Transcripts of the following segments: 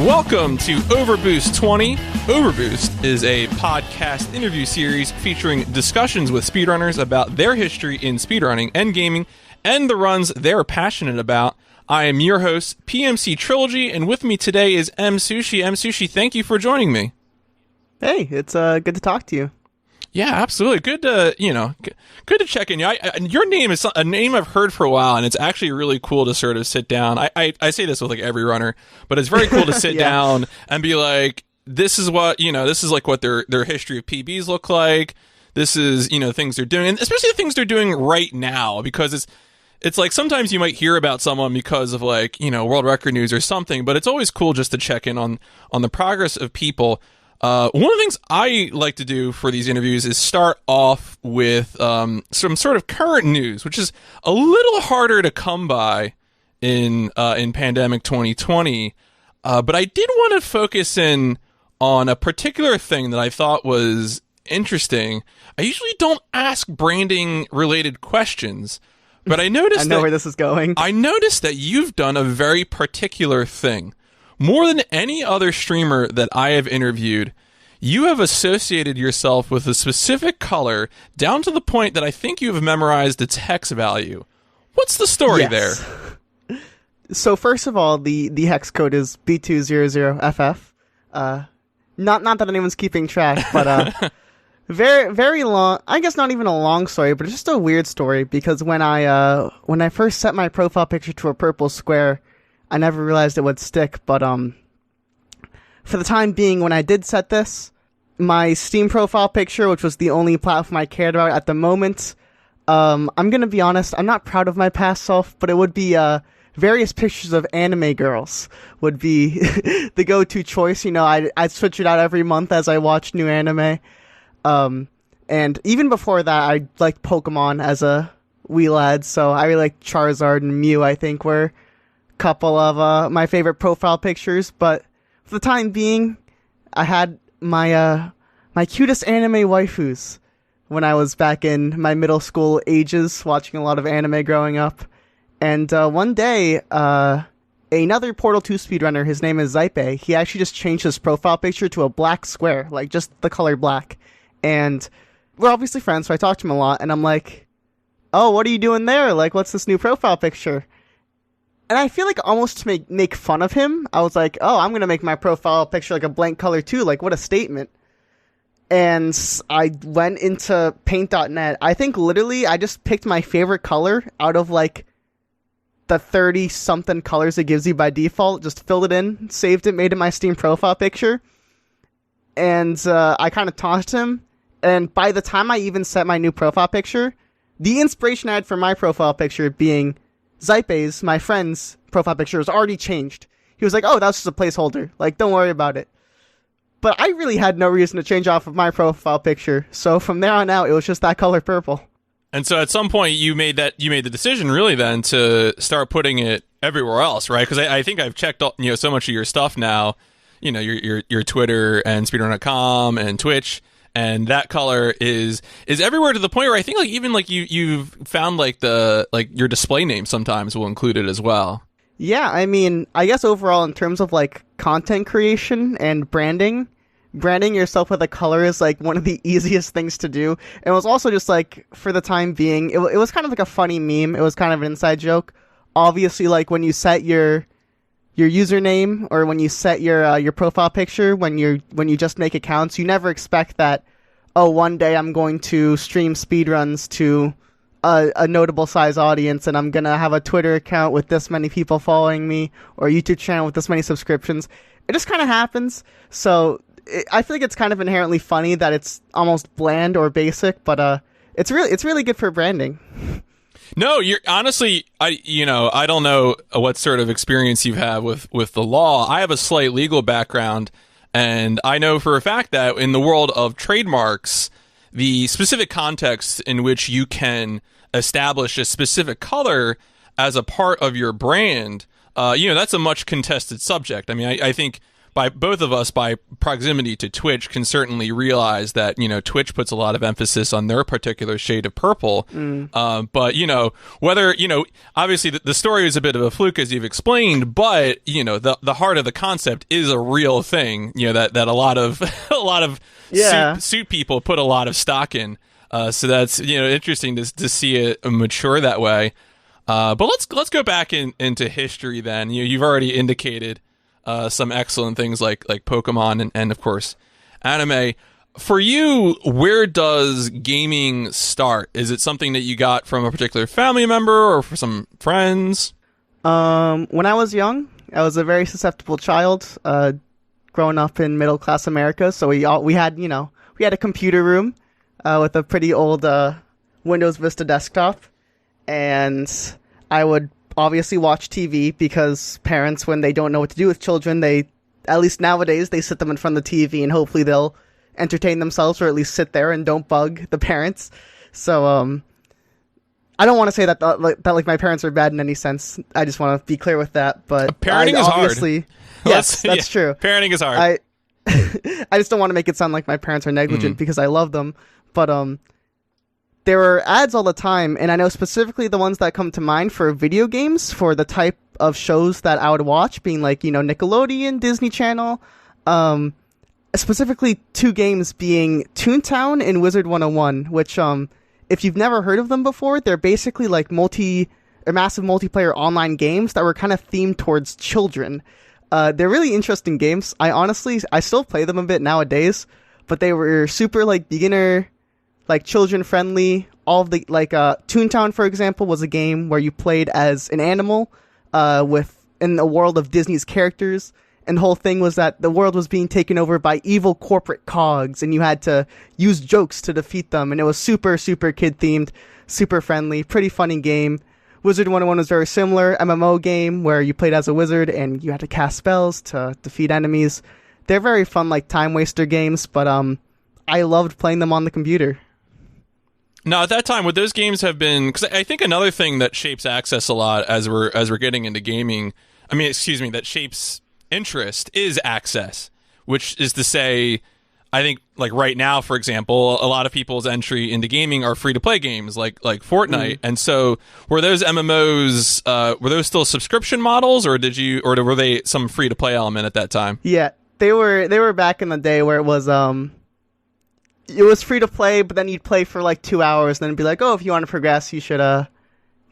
Welcome to OverBoost 20. OverBoost is a podcast interview series featuring discussions with speedrunners about their history in speedrunning and gaming and the runs they're passionate about. I am your host, PMC Trilogy, and with me today is Msushi. Msushi, thank you for joining me. Hey, it's good to talk to you. Yeah, absolutely. Good to, good to check in. Your name is a name I've heard for a while, and it's actually really cool to sort of sit down. I say this with like every runner, but it's very cool to sit down and be like, this is what, this is like what their history of PBs look like. This is, things they're doing, and especially the things they're doing right now, because it's like sometimes you might hear about someone because of like, world record news or something, but it's always cool just to check in on the progress of people. One of the things I like to do for these interviews is start off with some sort of current news, which is a little harder to come by in pandemic 2020. But I did want to focus in on a particular thing that I thought was interesting. I usually don't ask branding related questions, but I noticed I know where this is going. I noticed that you've done a very particular thing. More than any other streamer that I have interviewed, you have associated yourself with a specific color down to the point that I think you have memorized its hex value. What's the story there? So first of all, the hex code is B200FF. Not that anyone's keeping track, but very very long. I guess not even a long story, but it's just a weird story because when I first set my profile picture to a purple square, I never realized it would stick, but for the time being, when I did set this, my Steam profile picture, which was the only platform I cared about at the moment, I'm gonna be honest, I'm not proud of my past self, but it would be various pictures of anime girls would be the go-to choice. I'd switch it out every month as I watch new anime, and even before that, I liked Pokemon as a wee lad, so I really liked Charizard and Mew, I think, were couple of my favorite profile pictures, but for the time being, I had my cutest anime waifus when I was back in my middle school ages, watching a lot of anime growing up. And one day, another Portal 2 speedrunner, his name is Zaipe, he actually just changed his profile picture to a black square, like just the color black. And we're obviously friends, so I talked to him a lot, and I'm like, oh, what are you doing there? Like, what's this new profile picture? And I feel like almost to make fun of him, I was like, oh, I'm going to make my profile picture like a blank color too. Like, what a statement. And I went into paint.net. I think literally I just picked my favorite color out of like the 30-something colors it gives you by default. Just filled it in, saved it, made it my Steam profile picture. And I kind of tossed him. And by the time I even set my new profile picture, the inspiration I had for my profile picture being Zaipe's, my friend's profile picture, was already changed. He was like, oh, that's just a placeholder. Like, don't worry about it. But I really had no reason to change off of my profile picture. So from there on out, it was just that color purple. And so at some point you made the decision really then to start putting it everywhere else, right? Because I think I've checked so much of your stuff now, your Twitter and Speedrun.com and Twitch. And that color is everywhere to the point where I think like even like you've found like your display name sometimes will include it as well. Yeah, I mean, I guess overall in terms of like content creation and branding yourself with a color is like one of the easiest things to do. And it was also just like for the time being, it was kind of like a funny meme. It was kind of an inside joke. Obviously, like when you set your username or when you set your profile picture, when you just make accounts, you never expect that, oh, one day I'm going to stream speedruns to a notable size audience and I'm going to have a Twitter account with this many people following me or a YouTube channel with this many subscriptions. It just kind of happens. So I feel like it's kind of inherently funny that it's almost bland or basic, but it's really good for branding. No, you're honestly, I don't know what sort of experience you have with the law. I have a slight legal background, and I know for a fact that in the world of trademarks, the specific context in which you can establish a specific color as a part of your brand, that's a much contested subject. I mean, I think by both of us by proximity to Twitch can certainly realize that, Twitch puts a lot of emphasis on their particular shade of purple. But, whether, obviously the story is a bit of a fluke as you've explained, but, the heart of the concept is a real thing, that a lot of, suit people put a lot of stock in. So that's, interesting to see it mature that way. But let's go back into history then. You've already indicated some excellent things like Pokemon and of course anime. For you, where does gaming start? Is it something that you got from a particular family member or for some friends? When I was young, I was a very susceptible child, growing up in middle class America. So we had a computer room with a pretty old Windows Vista desktop, and I would obviously watch TV because parents, when they don't know what to do with children, at least nowadays, they sit them in front of the TV and hopefully they'll entertain themselves or at least sit there and don't bug the parents. So, I don't want to say that my parents are bad in any sense. I just want to be clear with that. But parenting is hard. Yes, that's true. Parenting is hard. I just don't want to make it sound like my parents are negligent because I love them. But there were ads all the time, and I know specifically the ones that come to mind for video games, for the type of shows that I would watch, being like, Nickelodeon, Disney Channel. Specifically 2 games being Toontown and Wizard 101, which, if you've never heard of them before, they're basically like massive multiplayer online games that were kind of themed towards children. They're really interesting games. I still play them a bit nowadays, but they were super like beginner, like children friendly. All of the Toontown, for example, was a game where you played as an animal in a world of Disney's characters, and the whole thing was that the world was being taken over by evil corporate cogs, and you had to use jokes to defeat them, and it was super super kid themed, super friendly, pretty funny game. Wizard 101 was very similar, MMO game where you played as a wizard and you had to cast spells to defeat enemies. They're very fun, like time waster games, but I loved playing them on the computer. Now, at that time, would those games have been? Because I think another thing that shapes access a lot as we're getting into gaming, that shapes interest is access, which is to say, I think like right now, for example, a lot of people's entry into gaming are free to play games like Fortnite, and so were those MMOs? Were those still subscription models, or were they some free to play element at that time? Yeah, they were back in the day where it was free to play, but then you'd play for like 2 hours, and then be like, oh, if you want to progress, you should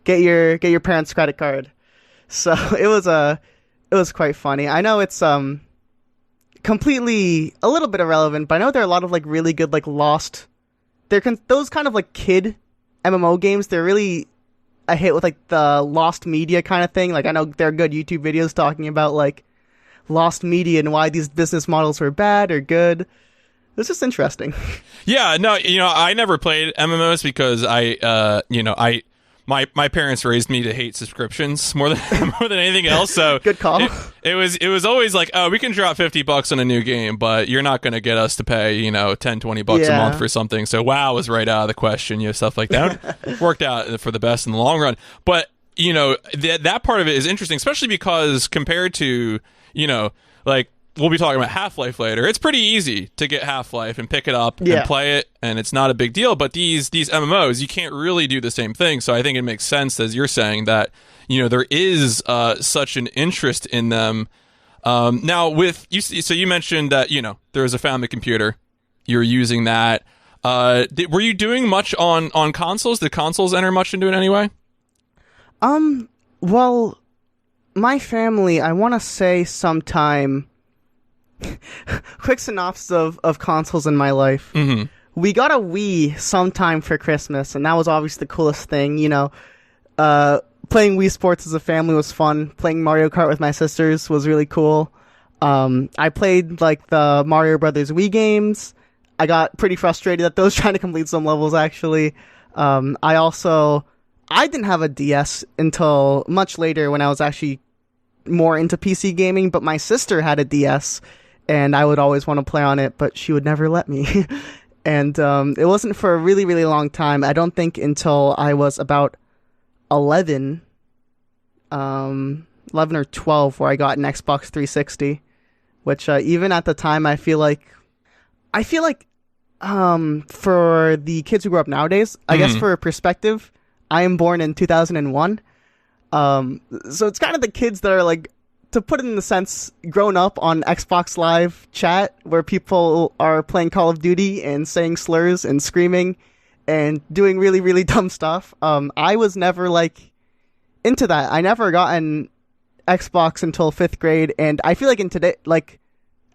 get your parents' credit card. So it was quite funny. I know it's completely a little bit irrelevant, but I know there are a lot of like really good like Lost. Those kind of like kid MMO games. They're really a hit with like the Lost media kind of thing. Like I know there are good YouTube videos talking about like Lost media and why these business models were bad or good. It's just interesting. Yeah, no, I never played MMOs because my parents raised me to hate subscriptions more than anything else. So good call. It was always like, oh, we can drop $50 on a new game, but you're not going to get us to pay $10-20 a month for something. So WoW was right out of the question. Stuff like that worked out for the best in the long run. But that part of it is interesting, especially because compared to like. We'll be talking about Half-Life later. It's pretty easy to get Half-Life and pick it up and play it, and it's not a big deal. But these MMOs, you can't really do the same thing. So I think it makes sense, as you're saying, that there is such an interest in them. Now, with you, so you mentioned that there was a family computer. You're using that. Were you doing much on consoles? Did consoles enter much into it anyway? Well, my family, I want to say sometime. Quick synopsis of consoles in my life. Mm-hmm. We got a Wii sometime for Christmas, and that was obviously the coolest thing. Playing Wii Sports as a family was fun. Playing Mario Kart with my sisters was really cool. I played like the Mario Brothers Wii games. I got pretty frustrated at those, trying to complete some levels actually. I didn't have a DS until much later when I was actually more into PC gaming, but my sister had a DS. And I would always want to play on it, but she would never let me. And it wasn't for a really, really long time. I don't think until I was about 11 or 12 where I got an Xbox 360. which even at the time I feel like for the kids who grew up nowadays, I guess for perspective, I am born in 2001. So it's kind of the kids that are like, to put it in the sense, grown up on Xbox Live chat where people are playing Call of Duty and saying slurs and screaming and doing really, really dumb stuff. I was never like into that. I never got an Xbox until 5th grade, and I feel like in today, like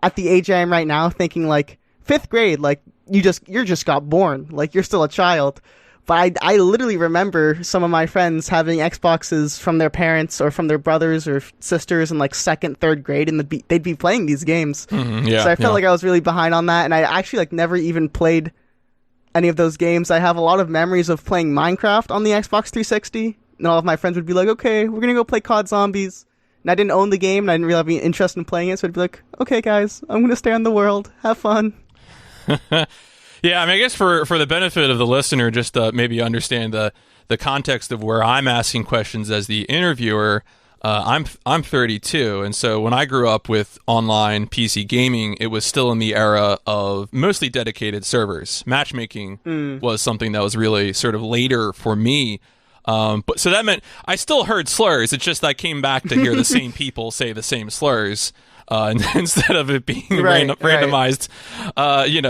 at the age I am right now, thinking like 5th grade, like you just got born, like you're still a child. But I literally remember some of my friends having Xboxes from their parents or from their brothers or sisters in like 2nd, 3rd grade, and they'd be playing these games. Yeah, so I felt like I was really behind on that, and I actually like never even played any of those games. I have a lot of memories of playing Minecraft on the Xbox 360, and all of my friends would be like, okay, we're gonna go play COD Zombies. And I didn't own the game, and I didn't really have any interest in playing it, so I'd be like, okay guys, I'm gonna stay on the world, have fun. Yeah, I mean, I guess for the benefit of the listener, just to maybe understand the context of where I'm asking questions as the interviewer, I'm 32, and so when I grew up with online PC gaming, it was still in the era of mostly dedicated servers. Matchmaking was something that was really sort of later for me. But so that meant I still heard slurs. It's just I came back to hear the same people say the same slurs. Instead of it being randomized,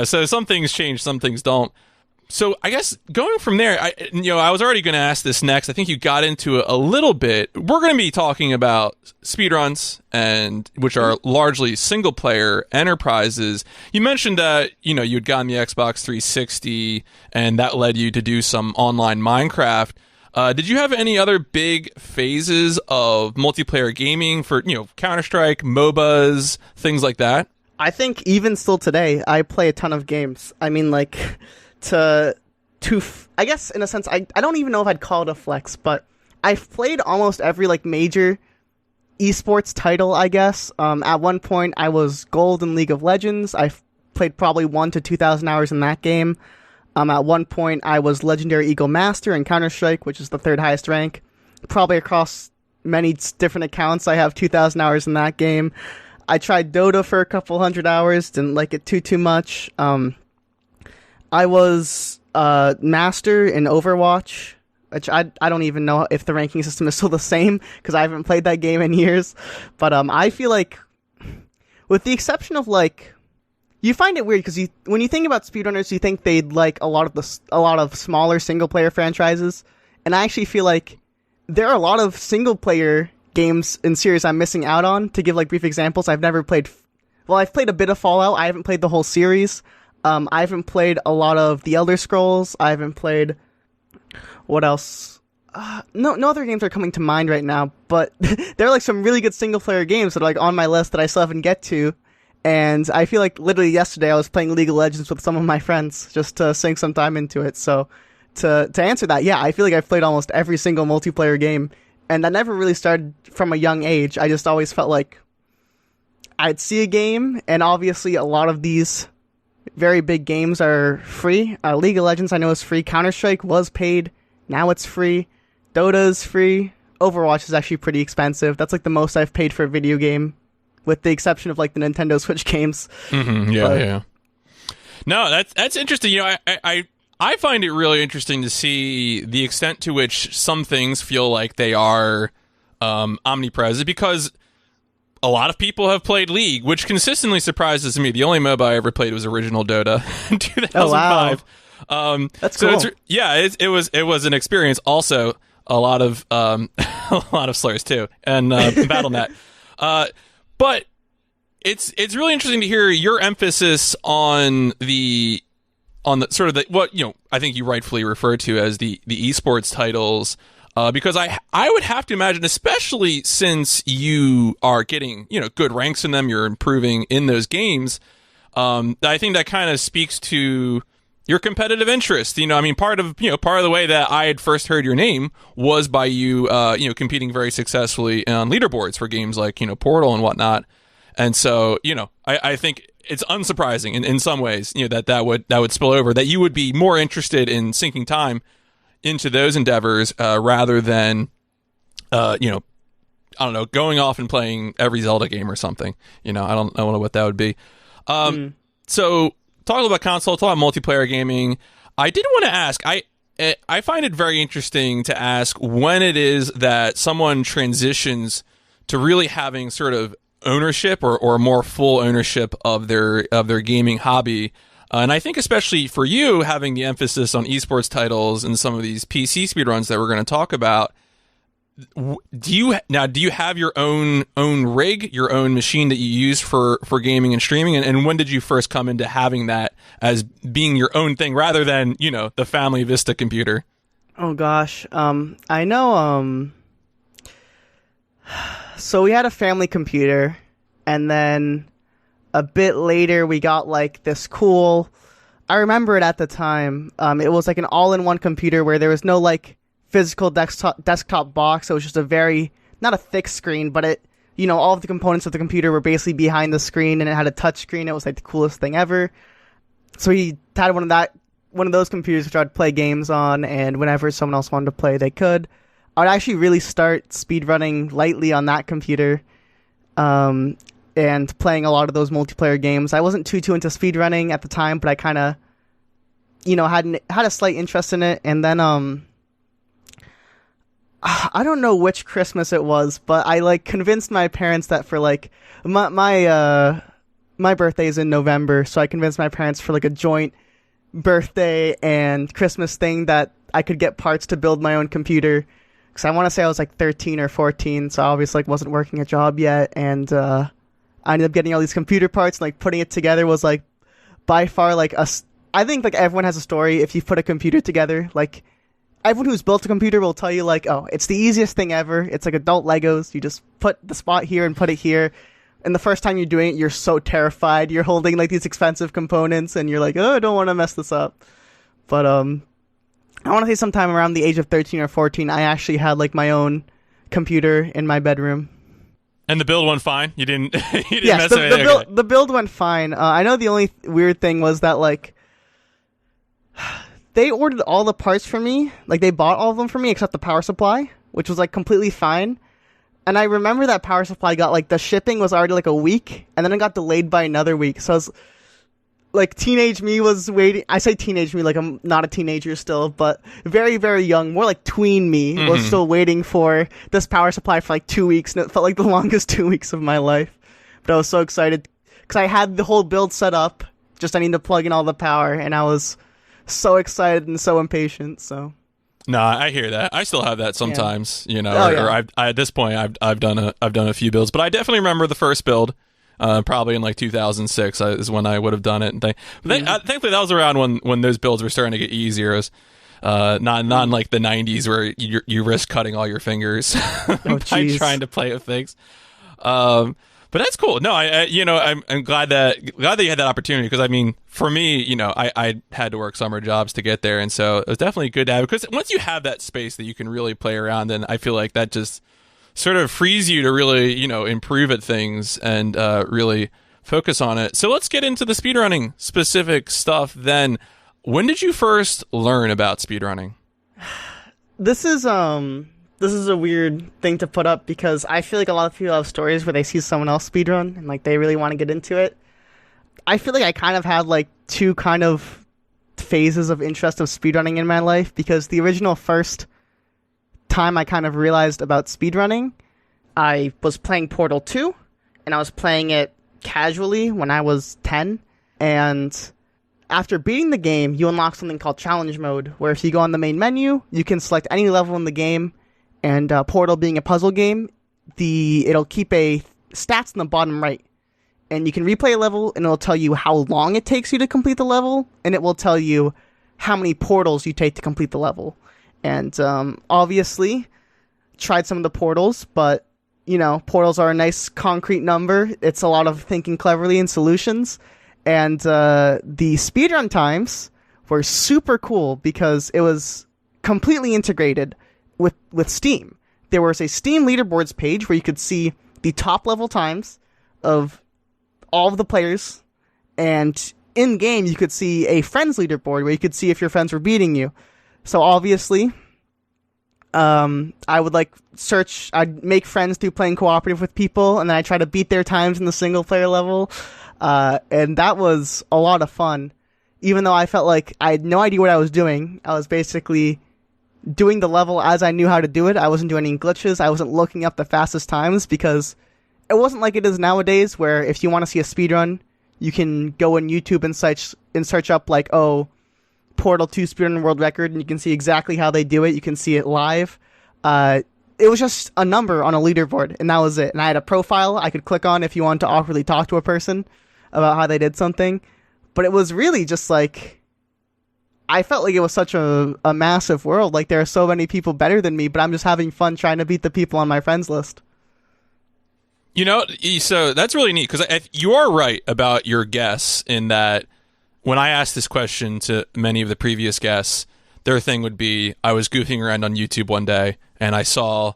so some things change, some things don't. So I guess going from there, I was already going to ask this next. I think you got into it a little bit. We're going to be talking about speedruns, and which are largely single player enterprises. You mentioned that you'd gotten the Xbox 360, and that led you to do some online Minecraft. Did you have any other big phases of multiplayer gaming for, Counter-Strike, MOBAs, things like that? I think even still today, I play a ton of games. I mean, like, I guess in a sense, I don't even know if I'd call it a flex, but I've played almost every, like, major esports title, I guess. At one point, I was gold in League of Legends. I've played probably 1,000 to 2,000 hours in that game. At one point, I was Legendary Eagle Master in Counter-Strike, which is the 3rd highest rank. Probably across many different accounts, I have 2,000 hours in that game. I tried Dota for a couple 100 hours, didn't like it too much. I was Master in Overwatch, which I don't even know if the ranking system is still the same, because I haven't played that game in years. But I feel like, with the exception of, like, you find it weird because when you think about speedrunners, you think they'd like a lot of smaller single player franchises, and I actually feel like there are a lot of single player games in series I'm missing out on. To give like brief examples, I've played a bit of Fallout. I haven't played the whole series. I haven't played a lot of The Elder Scrolls. I haven't played what else? No other games are coming to mind right now. But there are like some really good single player games that are like on my list that I still haven't get to. And I feel like literally yesterday I was playing League of Legends with some of my friends just to sink some time into it. So to answer that, yeah, I feel like I've played almost every single multiplayer game. And that never really started from a young age. I just always felt like I'd see a game, and obviously a lot of these very big games are free. League of Legends I know is free. Counter-Strike was paid. Now it's free. Dota is free. Overwatch is actually pretty expensive. That's like the most I've paid for a video game, with the exception of like the Nintendo Switch games. Yeah. No, that's interesting. I find it really interesting to see the extent to which some things feel like they are omnipresent, because a lot of people have played League, which consistently surprises me. The only MOBA I ever played was original Dota in 2005. Oh, wow. That's cool. It was an experience. Also, a lot of slurs too, and Battle.net. But it's really interesting to hear your emphasis on the sort of the what I think you rightfully refer to as the esports titles, because I would have to imagine, especially since you are getting good ranks in them, you're improving in those games. I think that kind of speaks to your competitive interest. Part of the way that I had first heard your name was by you competing very successfully on leaderboards for games like Portal and whatnot. And so I think it's unsurprising in some ways that would spill over, that you would be more interested in sinking time into those endeavors rather than I don't know, going off and playing every Zelda game or something. I don't know what that would be. So talking about console, talking about multiplayer gaming, I did want to ask, I find it very interesting to ask when it is that someone transitions to really having sort of ownership or more full ownership of their gaming hobby. And I think especially for you, having the emphasis on esports titles and some of these PC speedruns that we're going to talk about, do you have your own rig, your own machine that you use for gaming and streaming? And when did you first come into having that as being your own thing rather than, the family Vista computer? Oh gosh. I know, so we had a family computer, and then a bit later we got like this cool, I remember it at the time, it was like an all-in-one computer where there was no like physical desktop box. It was just a very, not a thick screen, but it, all of the components of the computer were basically behind the screen, and it had a touch screen. It was like the coolest thing ever. So he had one of those computers which I'd play games on, and whenever someone else wanted to play, they could. I would actually really start speedrunning lightly on that computer, and playing a lot of those multiplayer games. I wasn't too into speedrunning at the time, but I kind of, had a slight interest in it. And then, I don't know which Christmas it was, but I like convinced my parents that for like my birthday is in November, so I convinced my parents for like a joint birthday and Christmas thing that I could get parts to build my own computer. Because I want to say I was like 13 or 14, so I obviously like wasn't working a job yet, and I ended up getting all these computer parts, and like putting it together was like by far like I think like everyone has a story if you put a computer together. Like everyone who's built a computer will tell you like, oh, it's the easiest thing ever. It's like adult Legos. You just put the spot here and put it here. And the first time you're doing it, you're so terrified. You're holding like these expensive components, and you're like, oh, I don't want to mess this up. But I want to say sometime around the age of 13 or 14, I actually had like my own computer in my bedroom. And the build went fine? You didn't yes, mess with it? The build went fine. I know the only weird thing was that like they ordered all the parts for me. Like they bought all of them for me except the power supply, which was like completely fine. And I remember that power supply got like the shipping was already like a week, and then it got delayed by another week. So I was like, teenage me was waiting. I say teenage me like I'm not a teenager still, but very, very young, more like tween me was still waiting for this power supply for like 2 weeks, and it felt like the longest 2 weeks of my life. But I was so excited because I had the whole build set up. Just I need to plug in all the power, and I was so excited and so impatient. So. No, I hear that. I still have that sometimes, Oh, or at this point I've done a few builds, but I definitely remember the first build, probably in like 2006 is when I would have done it. And thankfully that was around when those builds were starting to get easier. It was, not in like the 90s where you risk cutting all your fingers by trying to play with things. But that's cool. No, I'm glad that you had that opportunity, because I mean, for me, I had to work summer jobs to get there, and so it was definitely good to have, because once you have that space that you can really play around, then I feel like that just sort of frees you to really, improve at things and really focus on it. So let's get into the speedrunning specific stuff then. When did you first learn about speedrunning? This is a weird thing to put up, because I feel like a lot of people have stories where they see someone else speedrun and like they really want to get into it. I feel like I kind of had like two kind of phases of interest of speedrunning in my life, because the original first time I kind of realized about speedrunning, I was playing Portal 2, and I was playing it casually when I was 10, and after beating the game, you unlock something called challenge mode, where if you go on the main menu, you can select any level in the game. And Portal being a puzzle game, it'll keep a stats in the bottom right. And you can replay a level, and it'll tell you how long it takes you to complete the level, and it will tell you how many portals you take to complete the level. And obviously, tried some of the portals, but, portals are a nice concrete number. It's a lot of thinking cleverly and solutions. And the speedrun times were super cool, because it was completely integrated with Steam. There was a Steam leaderboards page where you could see the top level times of all of the players, and in game you could see a friends leaderboard where you could see if your friends were beating you. So obviously, I would like search. I'd make friends through playing cooperative with people, and then I try to beat their times in the single player level. And that was a lot of fun. Even though I felt like I had no idea what I was doing, I was basically doing the level as I knew how to do it. I wasn't doing any glitches. I wasn't looking up the fastest times, because it wasn't like it is nowadays, where if you want to see a speedrun, you can go on YouTube and search up like, oh, Portal 2 speedrun world record, and you can see exactly how they do it. You can see it live. It was just a number on a leaderboard, and that was it. And I had a profile I could click on if you wanted to awkwardly talk to a person about how they did something. But it was really just like, I felt like it was such a massive world. Like, there are so many people better than me, but I'm just having fun trying to beat the people on my friends list. You know, so that's really neat, because you are right about your guess in that when I asked this question to many of the previous guests, their thing would be, I was goofing around on YouTube one day and I saw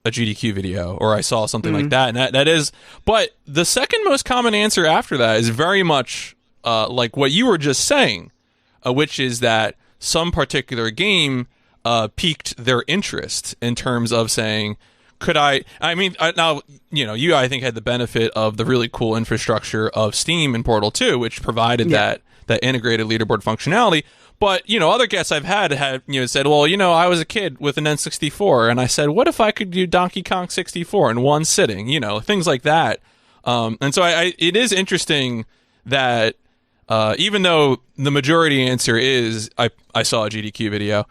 a GDQ video, or I saw something like that. And that is, but the second most common answer after that is very much like what you were just saying, which is that some particular game piqued their interest in terms of saying, now, you know, you, I think, had the benefit of the really cool infrastructure of Steam and Portal 2, which provided that integrated leaderboard functionality. But, you know, other guests I've had, you know, said, well, you know, I was a kid with an N64, and I said, what if I could do Donkey Kong 64 in one sitting? You know, things like that. And so it is interesting that even though the majority answer is I saw a GDQ video,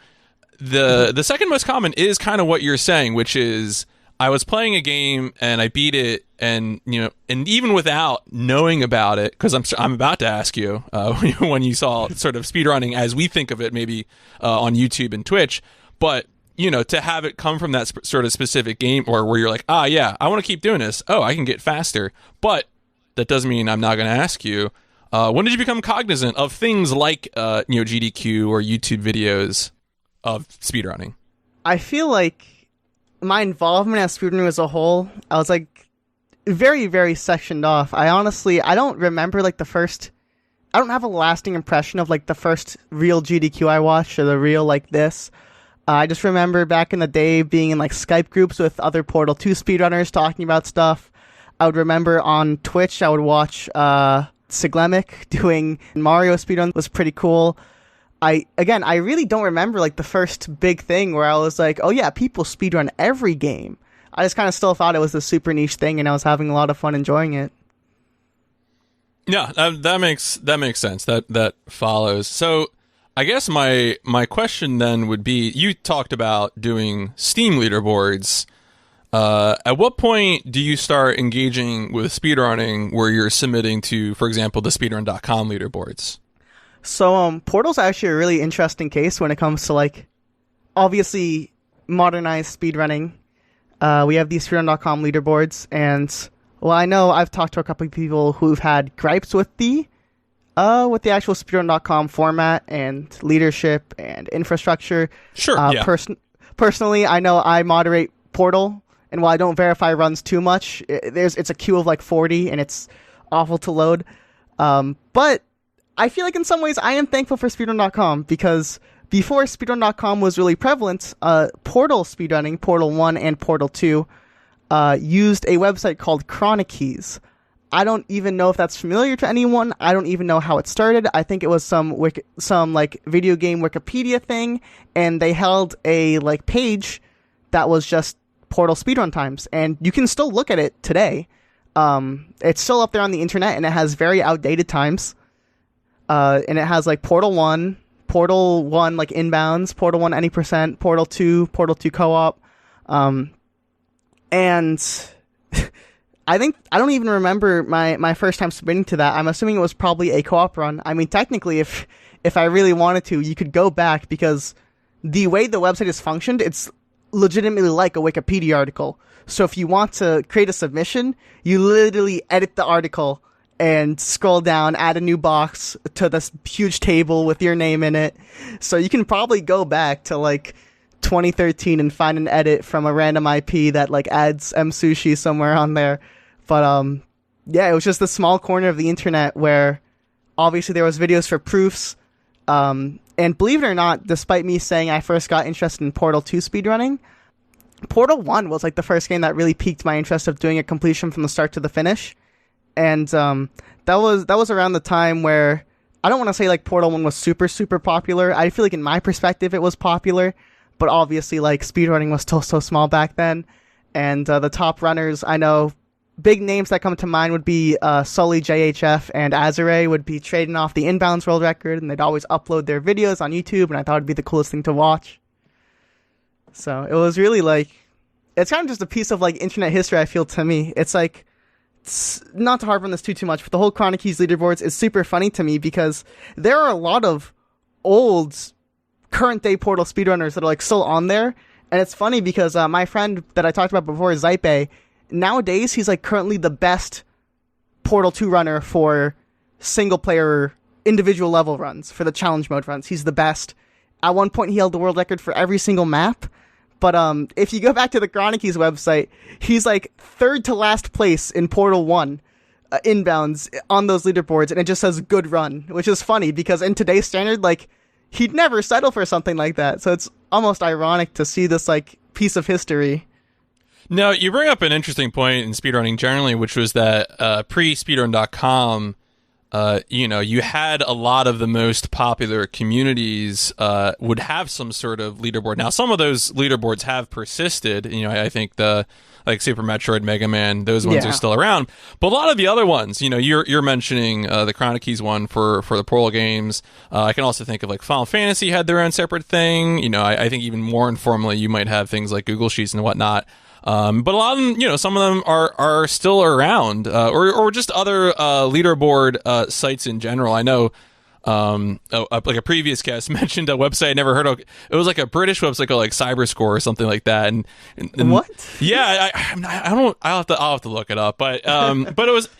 the second most common is kind of what you're saying, which is, I was playing a game and I beat it, and you know, and even without knowing about it, because I'm about to ask you when you saw sort of speedrunning as we think of it, maybe on YouTube and Twitch, but you know, to have it come from that sort of specific game, or where you're like, yeah, I want to keep doing this. Oh, I can get faster, but that doesn't mean I'm not going to ask you. When did you become cognizant of things like GDQ or YouTube videos of speedrunning? I feel like my involvement as speedrunning as a whole, I was like very, very sectioned off. I don't remember like I don't have a lasting impression of like the first real GDQ I watched, or the real like this. I just remember back in the day being in like Skype groups with other Portal 2 speedrunners talking about stuff. I would remember on Twitch, I would watch Siglemic doing Mario speedrun, was pretty cool. I really don't remember like the first big thing where I was like, oh yeah, people speedrun every game. I just kind of still thought it was a super niche thing, and I was having a lot of fun enjoying it. Yeah, that makes sense. That follows. So I guess my question then would be, you talked about doing Steam leaderboards. At what point do you start engaging with speedrunning where you're submitting to, for example, the speedrun.com leaderboards? So, Portal's actually a really interesting case when it comes to, like, obviously modernized speedrunning. We have these speedrun.com leaderboards, and, well, I know I've talked to a couple of people who've had gripes with the actual speedrun.com format and leadership and infrastructure. Sure, yeah. Personally, I know I moderate Portal, and while I don't verify runs too much, it's a queue of, like, 40, and it's awful to load. But I feel like in some ways I am thankful for speedrun.com, because before speedrun.com was really prevalent, Portal speedrunning, Portal 1 and Portal 2, used a website called Chronicies. I don't even know if that's familiar to anyone. I don't even know how it started. I think it was some like video game Wikipedia thing, and they held a like page that was just Portal speedrun times, and you can still look at it today. It's still up there on the internet, and it has very outdated times. And it has like Portal 1 like inbounds, Portal 1 any percent, Portal 2 co-op. And I don't even remember my first time submitting to that. I'm assuming it was probably a co-op run. I mean, technically, if I really wanted to, you could go back, because the way the website is functioned, it's legitimately like a Wikipedia article. So if you want to create a submission, you literally edit the article and scroll down, add a new box to this huge table with your name in it. So you can probably go back to like 2013 and find an edit from a random IP that like adds Msushi somewhere on there. But yeah, it was just a small corner of the internet where obviously there was videos for proofs, and And believe it or not, despite me saying I first got interested in Portal 2 speedrunning, Portal 1 was like the first game that really piqued my interest of doing a completion from the start to the finish. And that was around the time where, I don't want to say like Portal 1 was super, super popular. I feel like in my perspective it was popular, but obviously like speedrunning was still so small back then. And the top runners, I know, big names that come to mind would be Sully JHF and Azure would be trading off the inbounds world record, and they'd always upload their videos on YouTube, and I thought it'd be the coolest thing to watch. So it was really like, it's kind of just a piece of like internet history, I feel, to me. It's like, not to harp on this too much, but the whole Chronic Keys leaderboards is super funny to me because there are a lot of old current day Portal speedrunners that are like still on there. And it's funny because my friend that I talked about before, Zype, nowadays he's like currently the best Portal 2 runner for single player individual level runs, for the challenge mode runs. He's the best. At one point he held the world record for every single map. But if you go back to the Chronic Keys website, he's like third to last place in Portal 1 inbounds on those leaderboards, and it just says good run, which is funny because in today's standard, like, he'd never settle for something like that. So it's almost ironic to see this like piece of history. No, you bring up an interesting point in speedrunning generally, which was that pre-speedrun.com, you had a lot of the most popular communities would have some sort of leaderboard. Now, some of those leaderboards have persisted. I think like Super Metroid, Mega Man, those ones are still around. But a lot of the other ones, you're mentioning the Chronic Keys one for the Portal games. I can also think of like Final Fantasy had their own separate thing. I think even more informally, you might have things like Google Sheets and whatnot. But a lot of them, some of them are still around, or just other leaderboard sites in general. I know, like a previous guest mentioned a website I never heard of. It was like a British website called like Cyberscore or something like that. And what? Yeah, I'll have to look it up. But but it was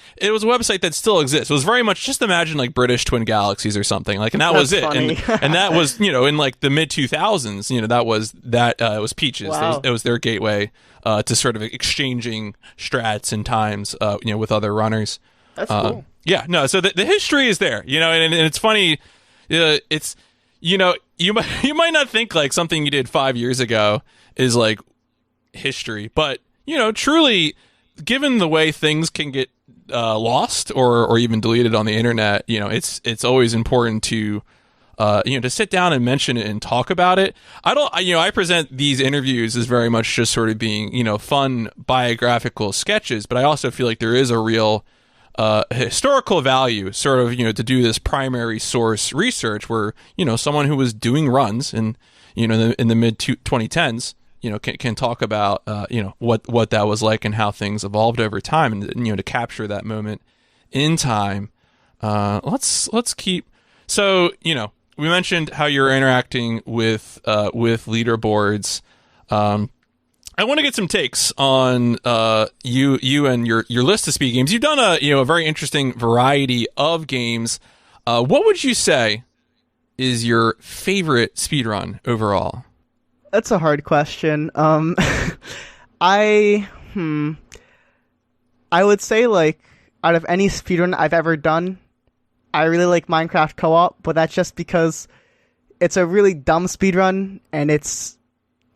a website that still exists. It was very much just imagine like British Twin Galaxies or something like, and that was it. Funny. And that was in like the mid 2000s. That was it was Peaches. Wow. It was their gateway to sort of exchanging strats and times, with other runners. That's cool. Yeah, no. So the history is there, and it's funny. It's you might not think like something you did 5 years ago is like history, but truly, given the way things can get lost or even deleted on the internet, it's always important to to sit down and mention it and talk about it. I present these interviews as very much just sort of being, fun biographical sketches, but I also feel like there is a real historical value sort of, to do this primary source research where, someone who was doing runs in the mid 2010s, can talk about, what that was like and how things evolved over time, and, to capture that moment in time. Let's keep, so, we mentioned how you're interacting with leaderboards. I want to get some takes on you and your list of speed games. You've done a very interesting variety of games. What would you say is your favorite speedrun overall? That's a hard question. I would say like out of any speedrun I've ever done, I really like Minecraft Co-op, but that's just because it's a really dumb speedrun, and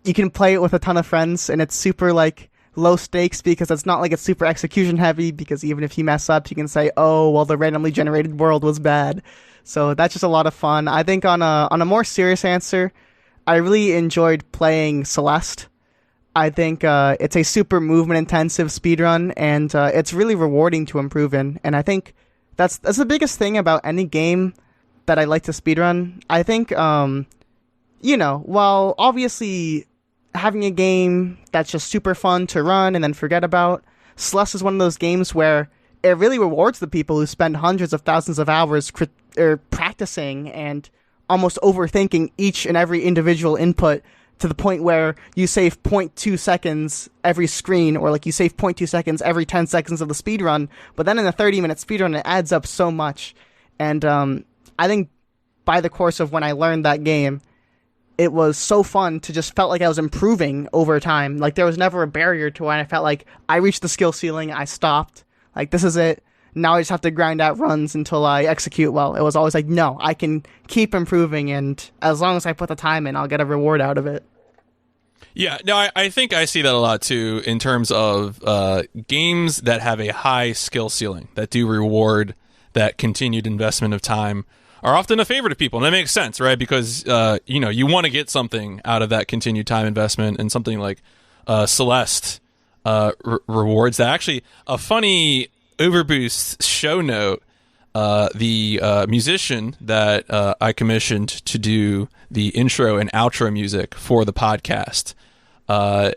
you can play it with a ton of friends, and it's super like low stakes because it's not like it's super execution heavy, because even if you mess up, you can say, oh, well, the randomly generated world was bad. So that's just a lot of fun. I think on a more serious answer, I really enjoyed playing Celeste. I think it's a super movement intensive speedrun, and it's really rewarding to improve in. And I think that's the biggest thing about any game that I like to speedrun. I think, while obviously having a game that's just super fun to run and then forget about, Celeste is one of those games where it really rewards the people who spend hundreds of thousands of hours practicing and almost overthinking each and every individual input, to the point where you save 0.2 seconds every screen, or like you save 0.2 seconds every 10 seconds of the speedrun, but then in a 30-minute speedrun, it adds up so much. And I think by the course of when I learned that game, it was so fun to just felt like I was improving over time. Like there was never a barrier to when I felt like I reached the skill ceiling, I stopped. Like this is it. now I just have to grind out runs until I execute well. It was always like, no, I can keep improving, and as long as I put the time in, I'll get a reward out of it. Yeah, no, I think I see that a lot too in terms of games that have a high skill ceiling, that do reward that continued investment of time, are often a favorite of people. And that makes sense, right? Because, you want to get something out of that continued time investment, and something like Celeste rewards that. Actually, a funny OverBoost show note, the musician that I commissioned to do the intro and outro music for the podcast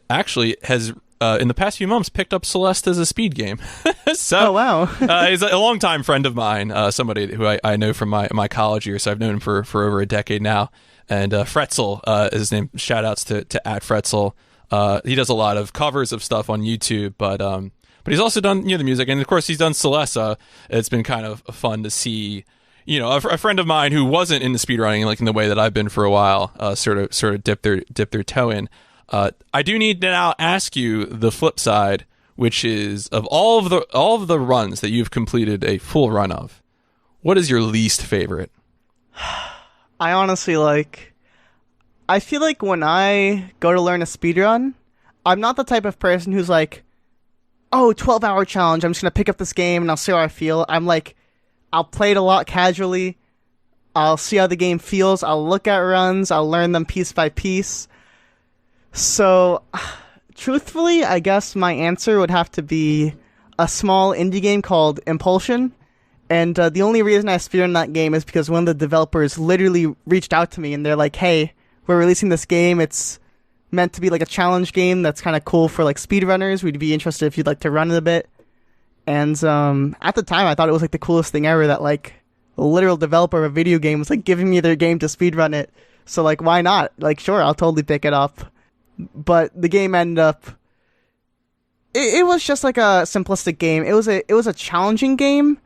actually has in the past few months picked up Celeste as a speed game. So, oh wow. He's a longtime friend of mine, somebody who I know from my college years. So I've known him for over a decade now. And Fretzel is his name. Shout outs to @Fretzel. He does a lot of covers of stuff on YouTube, but he's also done the music, and of course he's done Celeste. It's been kind of fun to see, a friend of mine who wasn't into speedrunning like in the way that I've been for a while, sort of dip their toe in. I do need to now ask you the flip side, which is, of all of the runs that you've completed a full run of, what is your least favorite? I honestly I feel like when I go to learn a speedrun, I'm not the type of person who's like, oh, 12-hour challenge, I'm just going to pick up this game and I'll see how I feel. I'm like, I'll play it a lot casually. I'll see how the game feels. I'll look at runs. I'll learn them piece by piece. So, truthfully, I guess my answer would have to be a small indie game called Impulsion. And the only reason I speedrun that game is because one of the developers literally reached out to me and they're like, hey, we're releasing this game. It's meant to be like a challenge game that's kind of cool for like speedrunners. We'd be interested if you'd like to run it a bit. And at the time, I thought it was like the coolest thing ever that like a literal developer of a video game was like giving me their game to speedrun it. So like, why not? Like, sure, I'll totally pick it up. But the game ended up, it was just like a simplistic game. It was a challenging game,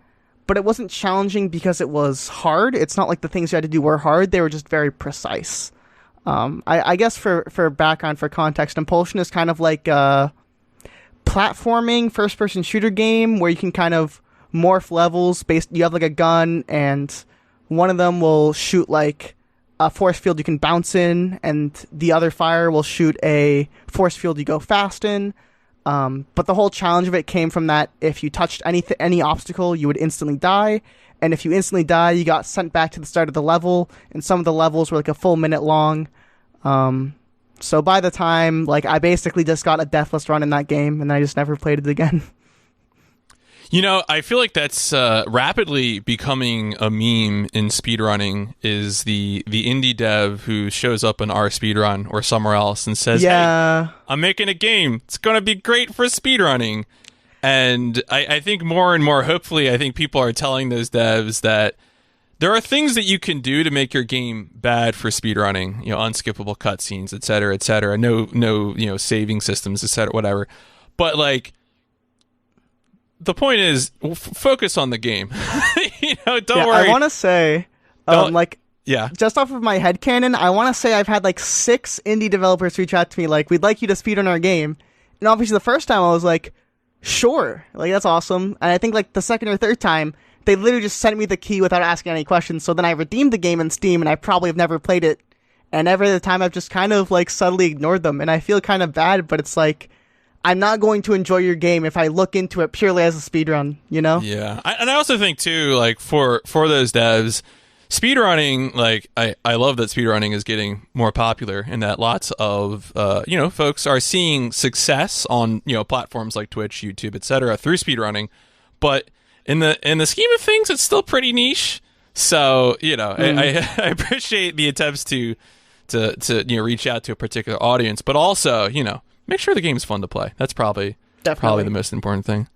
but it wasn't challenging because it was hard. It's not like the things you had to do were hard. They were just very precise. I guess for background, for context, Impulsion is kind of like a platforming first-person shooter game where you can kind of morph levels you have like a gun, and one of them will shoot like a force field you can bounce in, and the other fire will shoot a force field you go fast in. But the whole challenge of it came from that if you touched any obstacle, you would instantly die. And if you instantly die, you got sent back to the start of the level, and some of the levels were like a full minute long. So by the time, like, I basically just got a deathless run in that game, and I just never played it again. I feel like that's rapidly becoming a meme in speedrunning, is the indie dev who shows up in our speedrun or somewhere else and says, yeah, hey, I'm making a game. It's going to be great for speedrunning. And I think more and more, hopefully, I think people are telling those devs that there are things that you can do to make your game bad for speedrunning, unskippable cutscenes, et cetera, no, saving systems, et cetera, whatever. But like, the point is, focus on the game. Don't worry. I want to say, just off of my headcanon, I want to say I've had like 6 indie developers reach out to me like, we'd like you to speedrun our game. And obviously the first time I was like, sure, like that's awesome. And I think like the second or third time, they literally just sent me the key without asking any questions. So then I redeemed the game in Steam, and I probably have never played it. And every other time I've just kind of like subtly ignored them. And I feel kind of bad, but it's like, I'm not going to enjoy your game if I look into it purely as a speedrun, Yeah. And I also think too, like for those devs, speedrunning, like I love that speedrunning is getting more popular, and that lots of folks are seeing success on platforms like Twitch, YouTube, etc. through speedrunning. But in the scheme of things, it's still pretty niche. So I appreciate the attempts to reach out to a particular audience, but also make sure the game's fun to play. That's probably the most important thing.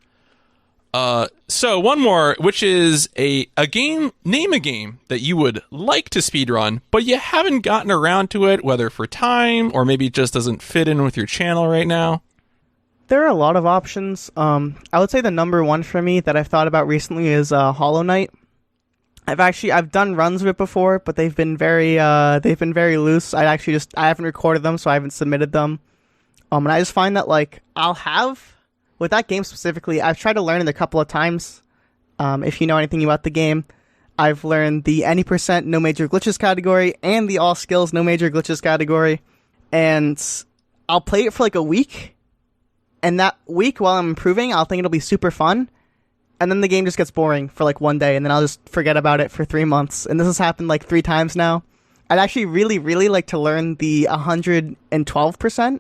So one more, which is a game. Name a game that you would like to speedrun, but you haven't gotten around to it, whether for time or maybe it just doesn't fit in with your channel right now. There are a lot of options. I would say the number one for me that I've thought about recently is Hollow Knight. I've done runs of it before, but they've been very loose. I haven't recorded them, so I haven't submitted them. And I just find that like with that game specifically, I've tried to learn it a couple of times, If you know anything about the game, I've learned the any percent no major glitches category and the all skills no major glitches category, and I'll play it for like a week, and that week while I'm improving, I'll think it'll be super fun, and then the game just gets boring for like one day, and then I'll just forget about it for 3 months, and this has happened like 3 times now. I'd actually really, really like to learn the 112%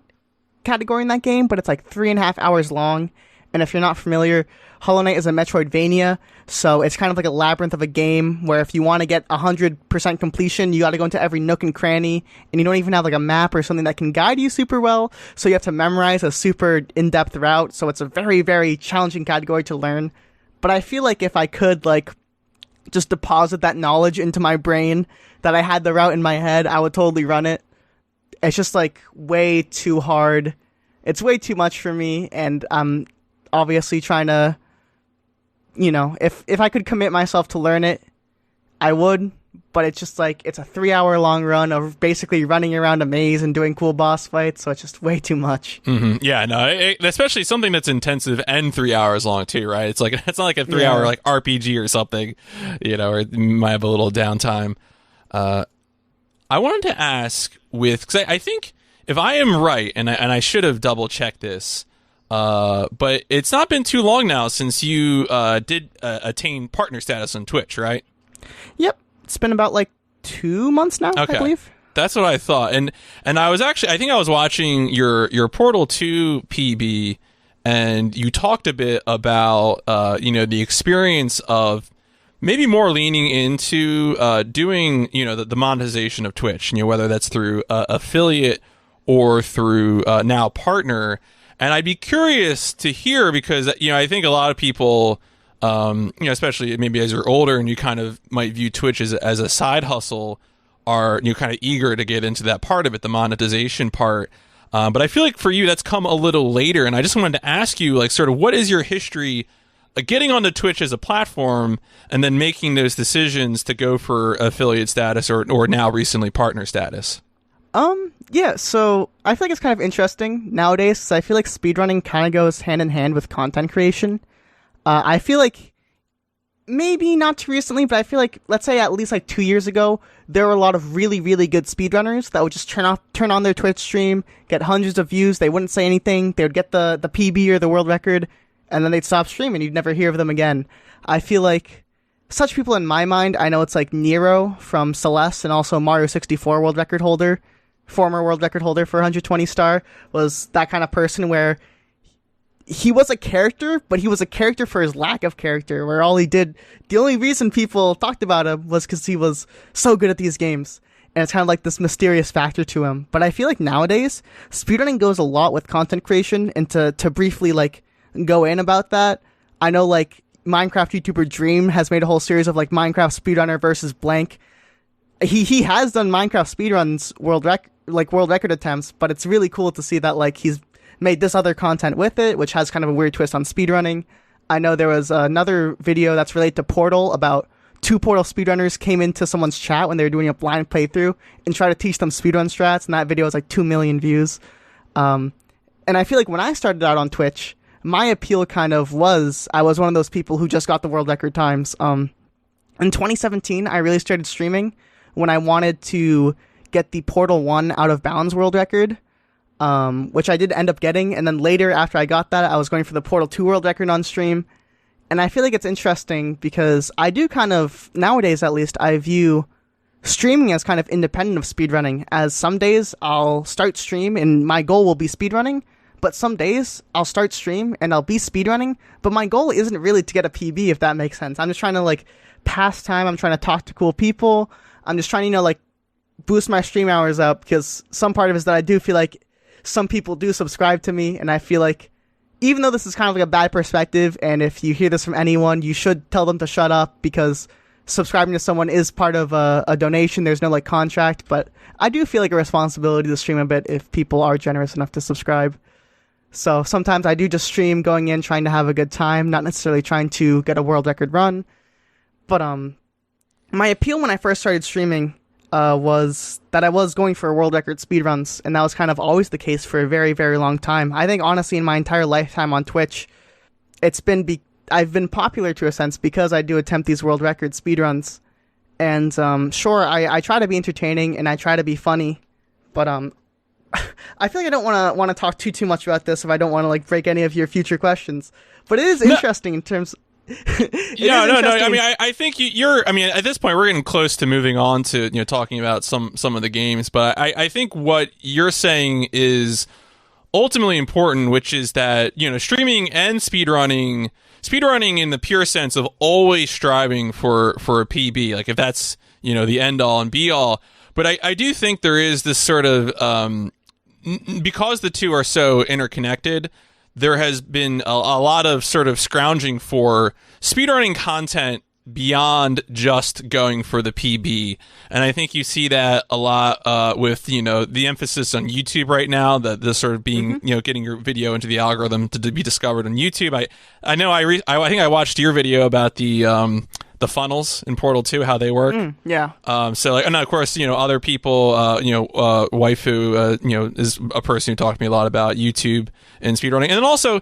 category in that game, but it's like 3.5 hours long, and if you're not familiar, Hollow Knight is a Metroidvania, so it's kind of like a labyrinth of a game where if you want to get 100% completion, you got to go into every nook and cranny, and you don't even have like a map or something that can guide you super well, so you have to memorize a super in-depth route, so it's a very, very challenging category to learn. But I feel like if I could like just deposit that knowledge into my brain that I had the route in my head, I would totally run it. It's just like way too hard. It's way too much for me, and I'm obviously trying to, you know, if I could commit myself to learn it, I would, but it's just like, it's a 3-hour long run of basically running around a maze and doing cool boss fights, so it's just way too much. Mm-hmm. Yeah, no, especially something that's intensive and 3 hours long too, right? It's like, it's not like a 3-hour like RPG or something, you know, or you might have a little downtime. I wanted to ask because I think if I am right, and I should have double checked this, but it's not been too long now since you did attain partner status on Twitch, right? Yep, it's been about like 2 months now, okay. I believe. That's what I thought, and I was actually, I think I was watching your Portal 2 PB, and you talked a bit about you know, the experience of maybe more leaning into doing, you know, the monetization of Twitch, you know, whether that's through affiliate or through now partner. And I'd be curious to hear, because, you know, I think a lot of people, you know, especially maybe as you're older and you kind of might view Twitch as a side hustle, are, you know, kind of eager to get into that part of it, the monetization part. But I feel like for you, that's come a little later. And I just wanted to ask you, like, sort of, what is your history getting onto Twitch as a platform and then making those decisions to go for affiliate status or now recently partner status? Yeah, so I feel like it's kind of interesting nowadays, because I feel like speedrunning kind of goes hand in hand with content creation. I feel like, maybe not too recently, but I feel like, let's say at least like 2 years ago, there were a lot of really, really good speedrunners that would just turn on their Twitch stream, get hundreds of views, they wouldn't say anything, they would get the PB or the world record, and then they'd stop streaming, you'd never hear of them again. I feel like such people in my mind, I know it's like Nero from Celeste, and also Mario 64 world record holder, former world record holder for 120 star, was that kind of person where he was a character, but he was a character for his lack of character, where all he did, the only reason people talked about him was because he was so good at these games. And it's kind of like this mysterious factor to him. But I feel like nowadays, speedrunning goes a lot with content creation, and to briefly like go in about that, I know like Minecraft YouTuber Dream has made a whole series of like Minecraft speedrunner versus blank. He has done Minecraft speedruns world record attempts, but it's really cool to see that like he's made this other content with it, which has kind of a weird twist on speedrunning. I know there was another video that's related to Portal about 2 Portal speedrunners came into someone's chat when they were doing a blind playthrough and tried to teach them speedrun strats, and that video has like 2 million views. And I feel like when I started out on Twitch, my appeal kind of was, I was one of those people who just got the world record times. In 2017, I really started streaming when I wanted to get the Portal 1 out of bounds world record, which I did end up getting, and then later after I got that, I was going for the Portal 2 world record on stream. And I feel like it's interesting because I do kind of, nowadays at least, I view streaming as kind of independent of speedrunning, as some days I'll start stream and my goal will be speedrunning, but some days I'll start stream and I'll be speedrunning, but my goal isn't really to get a PB, if that makes sense. I'm just trying to like pass time, I'm trying to talk to cool people, I'm just trying to, you know, like boost my stream hours up, because some part of it is that I do feel like some people do subscribe to me, and I feel like even though this is kind of like a bad perspective, and if you hear this from anyone, you should tell them to shut up, because subscribing to someone is part of a donation, there's no like contract, but I do feel like a responsibility to stream a bit if people are generous enough to subscribe. So sometimes I do just stream going in trying to have a good time, not necessarily trying to get a world record run. But my appeal when I first started streaming was that I was going for world record speedruns, and that was kind of always the case for a very, very long time. I think honestly in my entire lifetime on Twitch, it's been I've been popular to a sense because I do attempt these world record speedruns. And sure, I try to be entertaining and I try to be funny, but I feel like I don't want to talk too much about this if I don't want to like break any of your future questions. But it is interesting in terms. No. I mean, I think you're. I mean, at this point, we're getting close to moving on to talking about some of the games. But I think what you're saying is ultimately important, which is that streaming and speedrunning in the pure sense of always striving for a PB, like if that's the end all and be all. But I do think there is this sort of because the two are so interconnected, there has been a lot of sort of scrounging for speedrunning content beyond just going for the PB. And I think you see that a lot with, the emphasis on YouTube right now, the sort of being, getting your video into the algorithm to be discovered on YouTube. I know I think I watched your video about the funnels in Portal 2, how they work. Yeah. So like, and of course, other people, Waifu, is a person who talked to me a lot about YouTube and speedrunning. And then also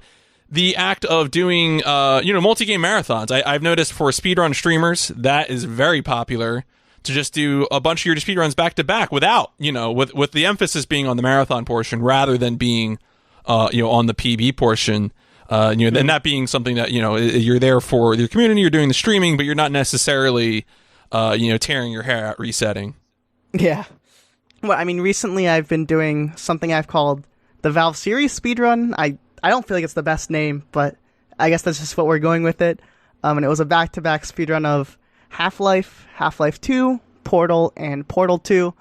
the act of doing, multi-game marathons. I've noticed for speedrun streamers, that is very popular to just do a bunch of your speedruns back to back without, with the emphasis being on the marathon portion rather than being, on the PB portion. And that being something that, you're there for your community, you're doing the streaming, but you're not necessarily, tearing your hair out resetting. Yeah. Well, I mean, recently I've been doing something I've called the Valve Series speedrun. I don't feel like it's the best name, but I guess that's just what we're going with it. And it was a back-to-back speedrun of Half-Life, Half-Life 2, Portal, and Portal 2.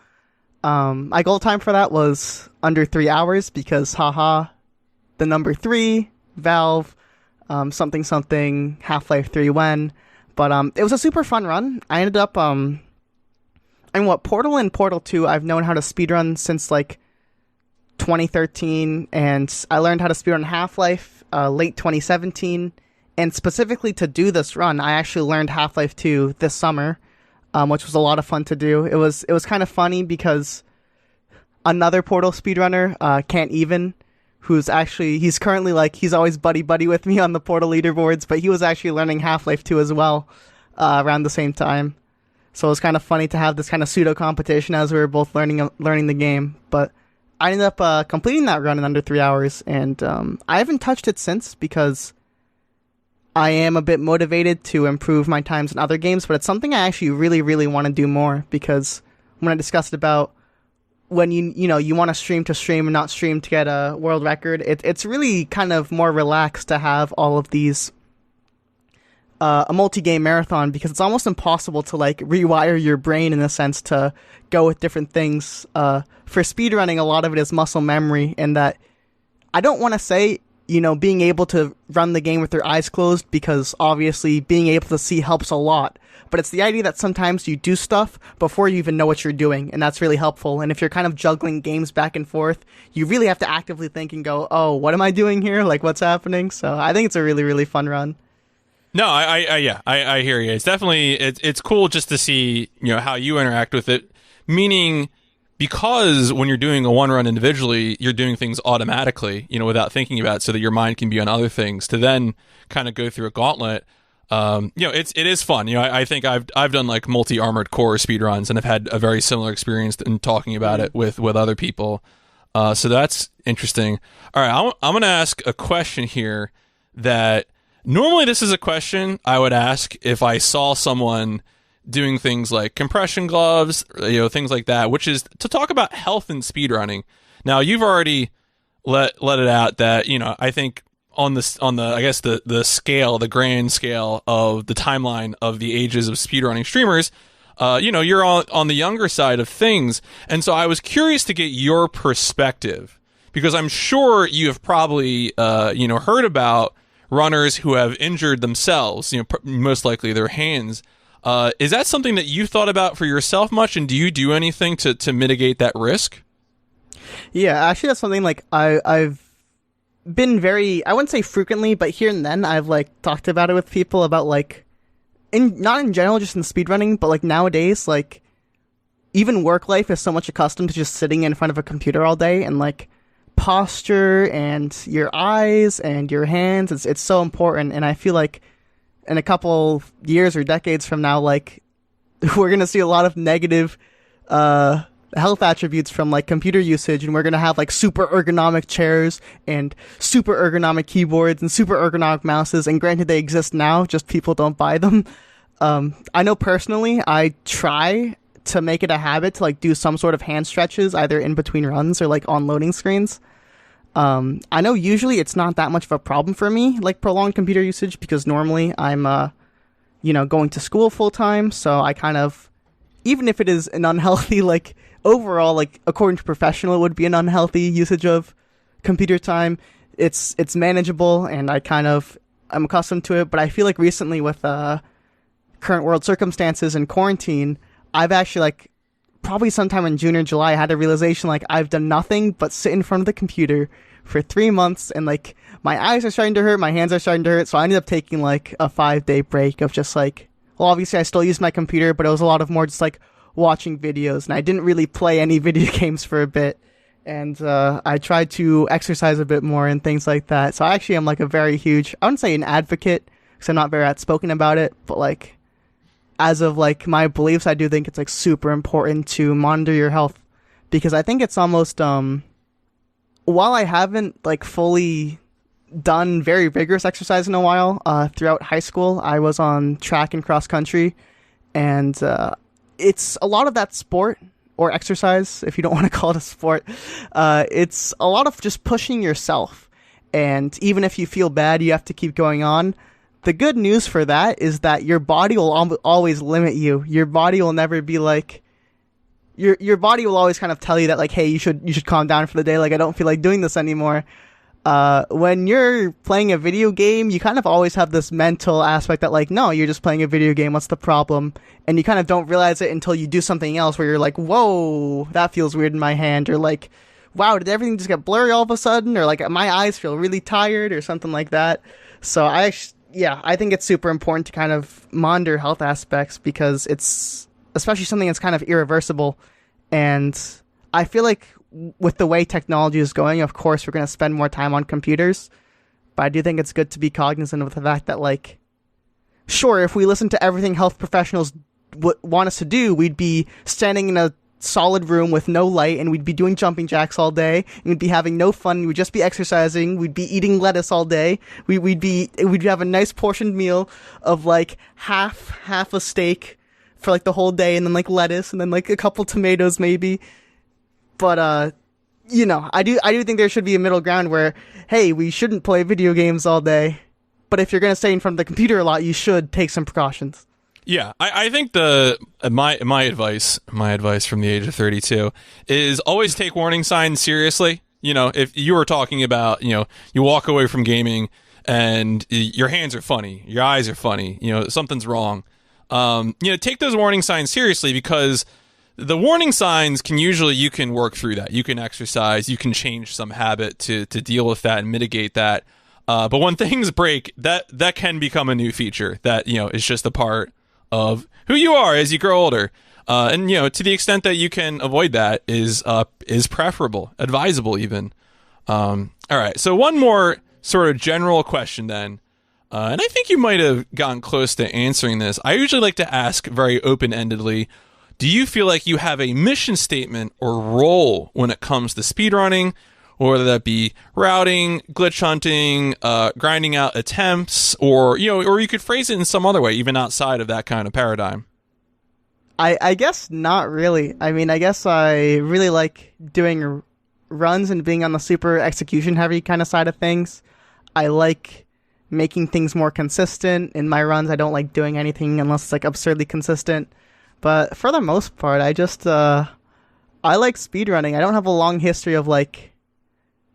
My goal time for that was under 3 hours because, haha, the number 3... Valve, something, Half-Life 3 when. But it was a super fun run. I ended up, Portal and Portal 2, I've known how to speedrun since, 2013, and I learned how to speedrun Half-Life late 2017. And specifically to do this run, I actually learned Half-Life 2 this summer, which was a lot of fun to do. It was kind of funny because another Portal speedrunner, Can't Even, he's currently he's always buddy with me on the Portal leaderboards, but he was actually learning Half-Life 2 as well, around the same time. So it was kind of funny to have this kind of pseudo competition as we were both learning the game. But I ended up completing that run in under 3 hours, and I haven't touched it since because I am a bit motivated to improve my times in other games, but it's something I actually really, really want to do more because when I discussed about when you want to stream and not stream to get a world record, it's really kind of more relaxed to have all of these a multi-game marathon because it's almost impossible to rewire your brain in a sense to go with different things. For speedrunning, a lot of it is muscle memory, and that I don't want to say being able to run the game with your eyes closed because obviously being able to see helps a lot. But it's the idea that sometimes you do stuff before you even know what you're doing, and that's really helpful. And if you're kind of juggling games back and forth, you really have to actively think and go, oh, what am I doing here? What's happening? So I think it's a really, really fun run. No, I hear you. It's definitely, it's cool just to see, how you interact with it. Meaning, because when you're doing a one run individually, you're doing things automatically, without thinking about it so that your mind can be on other things to then kind of go through a gauntlet. It is fun. I think I've done multi-armored core speedruns and have had a very similar experience in talking about it with other people. So that's interesting. All right. I'm going to ask a question here that normally this is a question I would ask if I saw someone doing things like compression gloves, things like that, which is to talk about health in speedrunning. Now you've already let it out that, I think on the I guess the scale, the grand scale of the timeline of the ages of speedrunning streamers, you're on the younger side of things. And so I was curious to get your perspective because I'm sure you have probably, heard about runners who have injured themselves, most likely their hands. Is that something that you thought about for yourself much? And do you do anything to mitigate that risk? Yeah, actually that's something I've been very, I wouldn't say frequently, but here and then I've talked about it with people about not in general, just in speedrunning, but nowadays, even work life is so much accustomed to just sitting in front of a computer all day, and posture and your eyes and your hands. It's so important, and I feel like in a couple years or decades from now, like we're gonna see a lot of negative health attributes from like computer usage, and we're gonna have like super ergonomic chairs and super ergonomic keyboards and super ergonomic mouses. And granted, they exist now, just people don't buy them. I know personally, I try to make it a habit to like do some sort of hand stretches, either in between runs or like on loading screens. I know usually it's not that much of a problem for me, like prolonged computer usage, because normally I'm, going to school full time. So I kind of, even if it is an unhealthy, like overall, like according to professional, it would be an unhealthy usage of computer time. It's manageable, and I'm accustomed to it. But I feel like recently with current world circumstances and quarantine, I've actually like probably sometime in June or July, I had a realization like I've done nothing but sit in front of the computer for 3 months, and like my eyes are starting to hurt, my hands are starting to hurt. So I ended up taking like a 5-day break of just like, well, obviously I still use my computer, but it was a lot of more just like watching videos, and I didn't really play any video games for a bit. And I tried to exercise a bit more and things like that. So I actually am like a very huge, I wouldn't say an advocate, because I'm not very outspoken about it, but like as of like my beliefs, I do think it's like super important to monitor your health, because I think it's almost while I haven't like fully done very vigorous exercise in a while, throughout high school I was on track and cross country, and it's a lot of that sport or exercise, if you don't want to call it a sport. It's a lot of just pushing yourself, and even if you feel bad, you have to keep going on. The good news for that is that your body will always limit you. Your body will never be like, your body will always kind of tell you that like, hey, you should calm down for the day. Like, I don't feel like doing this anymore. When you're playing a video game, you kind of always have this mental aspect that like, no, you're just playing a video game. What's the problem? And you kind of don't realize it until you do something else where you're like, whoa, that feels weird in my hand. Or like, wow, did everything just get blurry all of a sudden? Or like, my eyes feel really tired or something like that. So I think it's super important to kind of monitor health aspects, because it's especially something that's kind of irreversible. And I feel like with the way technology is going, of course, we're going to spend more time on computers. But I do think it's good to be cognizant of the fact that, like, sure, if we listen to everything health professionals want us to do, we'd be standing in a solid room with no light, and we'd be doing jumping jacks all day, and we'd be having no fun. We'd just be exercising. We'd be eating lettuce all day. We'd have a nice portioned meal of like half a steak for like the whole day, and then like lettuce, and then like a couple tomatoes maybe. But I do think there should be a middle ground where, hey, we shouldn't play video games all day, but if you're gonna stay in front of the computer a lot, you should take some precautions. Yeah, I think my advice from the age of 32 is always take warning signs seriously. You know, if you were talking about, you walk away from gaming and your hands are funny, your eyes are funny, something's wrong. Take those warning signs seriously, because the warning signs you can work through that. You can exercise, you can change some habit to deal with that and mitigate that. But when things break, that can become a new feature that, is just a part of who you are as you grow older. And to the extent that you can avoid that is preferable, advisable even. All right. So one more sort of general question then. And I think you might have gotten close to answering this. I usually like to ask very open-endedly, do you feel like you have a mission statement or role when it comes to speedrunning, whether that be routing, glitch hunting, grinding out attempts, or you could phrase it in some other way, even outside of that kind of paradigm? I guess not really. I mean, I guess I really like doing runs and being on the super execution heavy kind of side of things. I like making things more consistent. In my runs, I don't like doing anything unless it's like absurdly consistent. But for the most part, I just I like speedrunning. I don't have a long history of like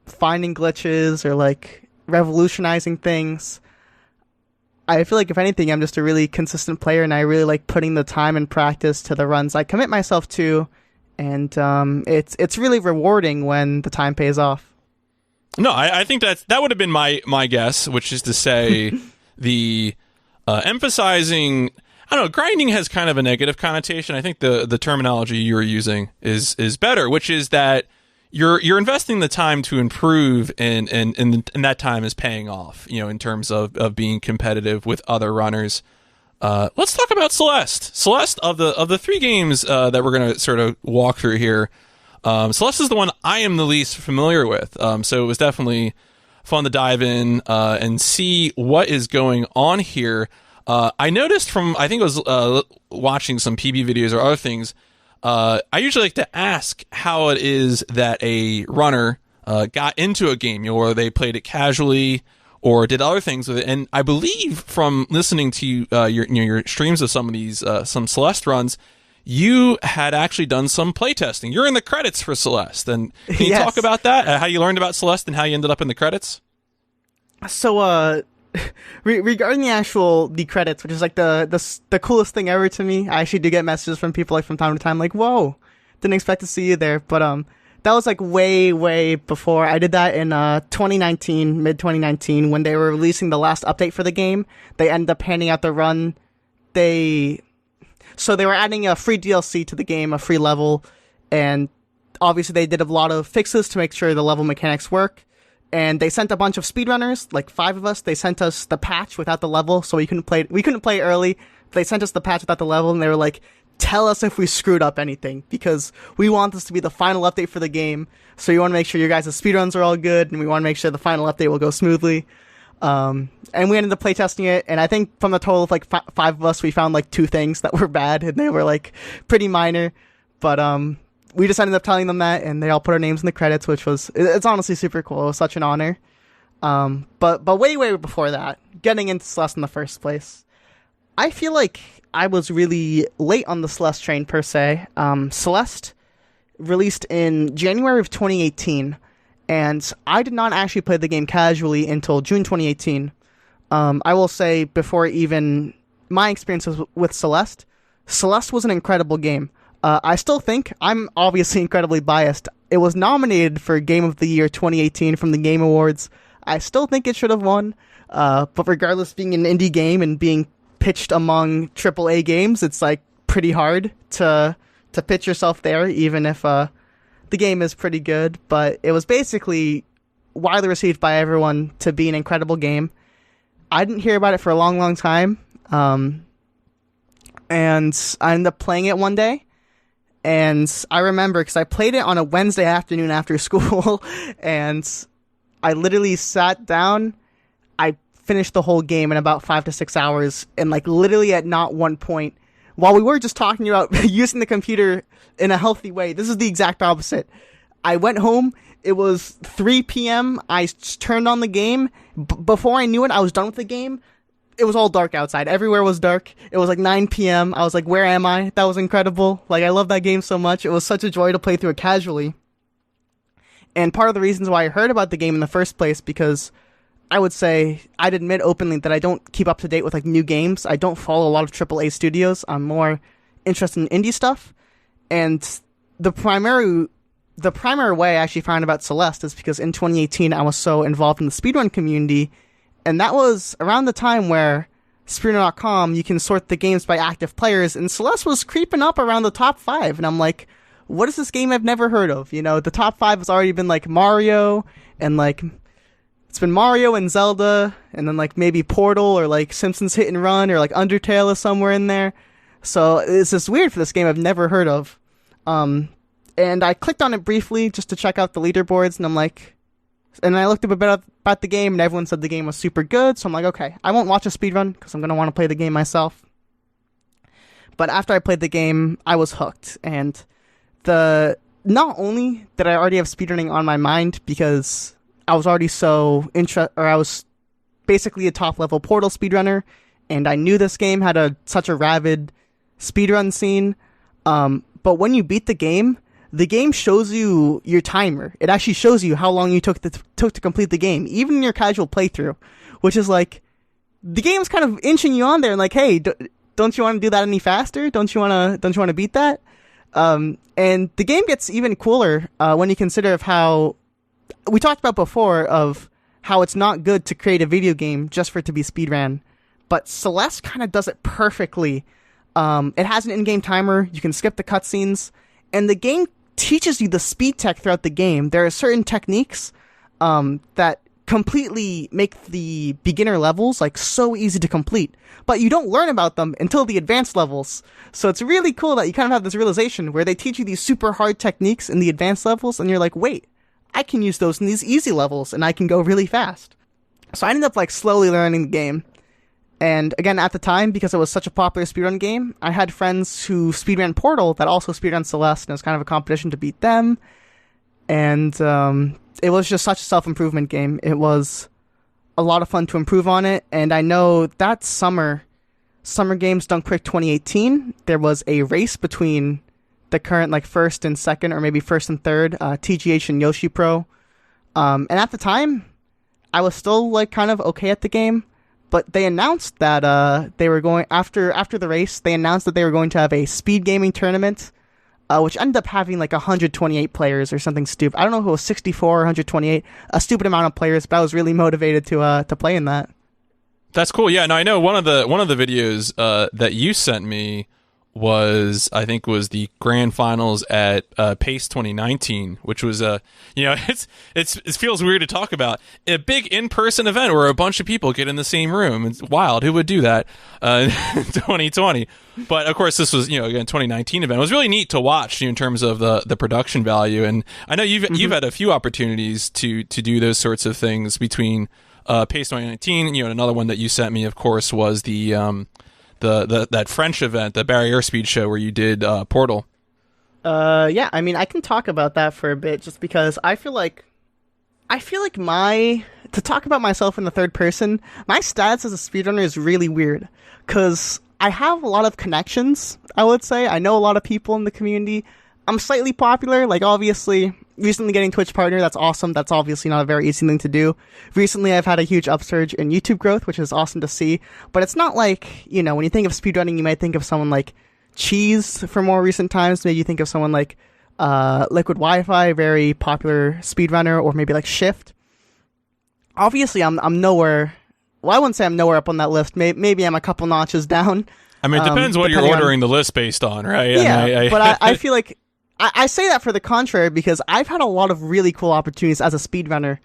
finding glitches or like revolutionizing things. I feel like if anything, I'm just a really consistent player, and I really like putting the time and practice to the runs I commit myself to, and it's really rewarding when the time pays off. No, I think that would have been my guess, which is to say the emphasizing, I don't know, grinding has kind of a negative connotation. I think the terminology you were using is better, which is that you're investing the time to improve, and that time is paying off, in terms of being competitive with other runners. Let's talk about Celeste. Celeste, of the three games that we're going to sort of walk through here, Celeste is the one I am the least familiar with. So it was definitely fun to dive in and see what is going on here. I noticed I think it was watching some PB videos or other things, I usually like to ask how it is that a runner got into a game, or they played it casually or did other things with it. And I believe from listening to your streams of some of these some Celeste runs, you had actually done some playtesting. You're in the credits for Celeste. And can you talk about that? How you learned about Celeste and how you ended up in the credits? So, regarding the credits, which is like the coolest thing ever to me, I actually do get messages from people like from time to time, like, "Whoa, didn't expect to see you there." But that was like way before. I did that in 2019, mid 2019, when they were releasing the last update for the game. They ended up handing out the run. So they were adding a free DLC to the game, a free level, and obviously they did a lot of fixes to make sure the level mechanics work. And they sent a bunch of speedrunners, like 5 of us. They sent us the patch without the level, so we couldn't play early. They sent us the patch without the level, and they were like, "Tell us if we screwed up anything, because we want this to be the final update for the game. So you want to make sure your guys' speedruns are all good, and we want to make sure the final update will go smoothly." And we ended up playtesting it, and I think from the total of like 5 of us, we found like 2 things that were bad, and they were like pretty minor. But we just ended up telling them that, and they all put our names in the credits, which it's honestly super cool. It was such an honor. But way before that, getting into Celeste in the first place, I feel like I was really late on the Celeste train per se. Celeste released in January of 2018, and I did not actually play the game casually until June 2018. I will say, before even my experiences with Celeste was an incredible game. I still think, I'm obviously incredibly biased, it was nominated for Game of the Year 2018 from the Game Awards. I still think it should have won, but regardless, being an indie game and being pitched among AAA games, it's like pretty hard to pitch yourself there, even if the game is pretty good. But it was basically widely received by everyone to be an incredible game. I didn't hear about it for a long time, and I ended up playing it one day. And I remember, because I played it on a Wednesday afternoon after school, and I literally sat down. I finished the whole game in about 5 to 6 hours, and like literally at not one point, while we were just talking about using the computer in a healthy way, this is the exact opposite. I went home. It was 3 p.m. I turned on the game. Before I knew it, I was done with the game. It was all dark outside. Everywhere was dark. It was like 9 p.m. I was like, where am I? That was incredible. Like, I love that game so much. It was such a joy to play through it casually. And part of the reasons why I heard about the game in the first place, because I would say, I'd admit openly that I don't keep up to date with like new games. I don't follow a lot of AAA studios. I'm more interested in indie stuff. And the primary way I actually found about Celeste is because in 2018, I was so involved in the speedrun community. And that was around the time where Speedrun.com, you can sort the games by active players, and Celeste was creeping up around the top 5. And I'm like, what is this game I've never heard of? You know, the top 5 has already been like Mario, and like, it's been Mario and Zelda, and then like maybe Portal, or like Simpsons Hit and Run, or like Undertale is somewhere in there. So it's just weird for this game I've never heard of. And I clicked on it briefly just to check out the leaderboards, and I'm like, and I looked up a bit about the game, and everyone said the game was super good, so I'm like, okay, I won't watch a speedrun, because I'm going to want to play the game myself. But after I played the game, I was hooked, and not only did I already have speedrunning on my mind, because I was already I was basically a top-level Portal speedrunner, and I knew this game had such a rabid speedrun scene, but when you beat the game shows you your timer. It actually shows you how long you took to complete the game, even in your casual playthrough, which is like, the game's kind of inching you on there and like, hey, don't you want to do that any faster? Don't you want to beat that? And the game gets even cooler when you consider of how we talked about before, of how it's not good to create a video game just for it to be speedrun, but Celeste kind of does it perfectly. It has an in-game timer. You can skip the cutscenes, and the game teaches you the speed tech throughout the game. There are certain techniques that completely make the beginner levels like so easy to complete, but you don't learn about them until the advanced levels. So it's really cool that you kind of have this realization where they teach you these super hard techniques in the advanced levels, and you're like, wait, I can use those in these easy levels, and I can go really fast. So I ended up like slowly learning the game. And again, at the time, because it was such a popular speedrun game, I had friends who speedran Portal that also speedrun Celeste, and it was kind of a competition to beat them. And it was just such a self-improvement game. It was a lot of fun to improve on it. And I know that Summer Games Dunkirk 2018, there was a race between the current like first and second, or maybe first and third, TGH and Yoshi Pro. And at the time, I was still like kind of okay at the game. But they announced that they were going, after the race, they announced that they were going to have a speed gaming tournament, which ended up having like 128 players or something stupid. I don't know if it was 64 or 128, a stupid amount of players, but I was really motivated to play in that. That's cool. Yeah, no, I know one of the videos that you sent me was the grand finals at PACE 2019, which was it feels weird to talk about a big in-person event where a bunch of people get in the same room. It's wild. Who would do that in 2020? But of course, this was again 2019 event. It was really neat to watch in terms of the production value. And I know you've had a few opportunities to do those sorts of things between PACE 2019. And another one that you sent me, of course, was the that French event, the Barrier Speed show where you did Portal. Yeah, I mean, I can talk about that for a bit, just because I feel like to talk about myself in the third person, my stats as a speedrunner is really weird, because I have a lot of connections, I would say. I know a lot of people in the community. I'm slightly popular, like obviously recently getting Twitch partner, that's awesome. That's obviously not a very easy thing to do. Recently I've had a huge upsurge in YouTube growth, which is awesome to see, but it's not like, when you think of speedrunning, you might think of someone like Cheese for more recent times. Maybe you think of someone like Liquid Wi-Fi, very popular speedrunner, or maybe like Shift. Obviously I'm nowhere, well, I wouldn't say I'm nowhere up on that list. Maybe I'm a couple notches down. I mean, it depends what you're ordering the list based on, right? Yeah, but I feel like I say that for the contrary, because I've had a lot of really cool opportunities as a speedrunner.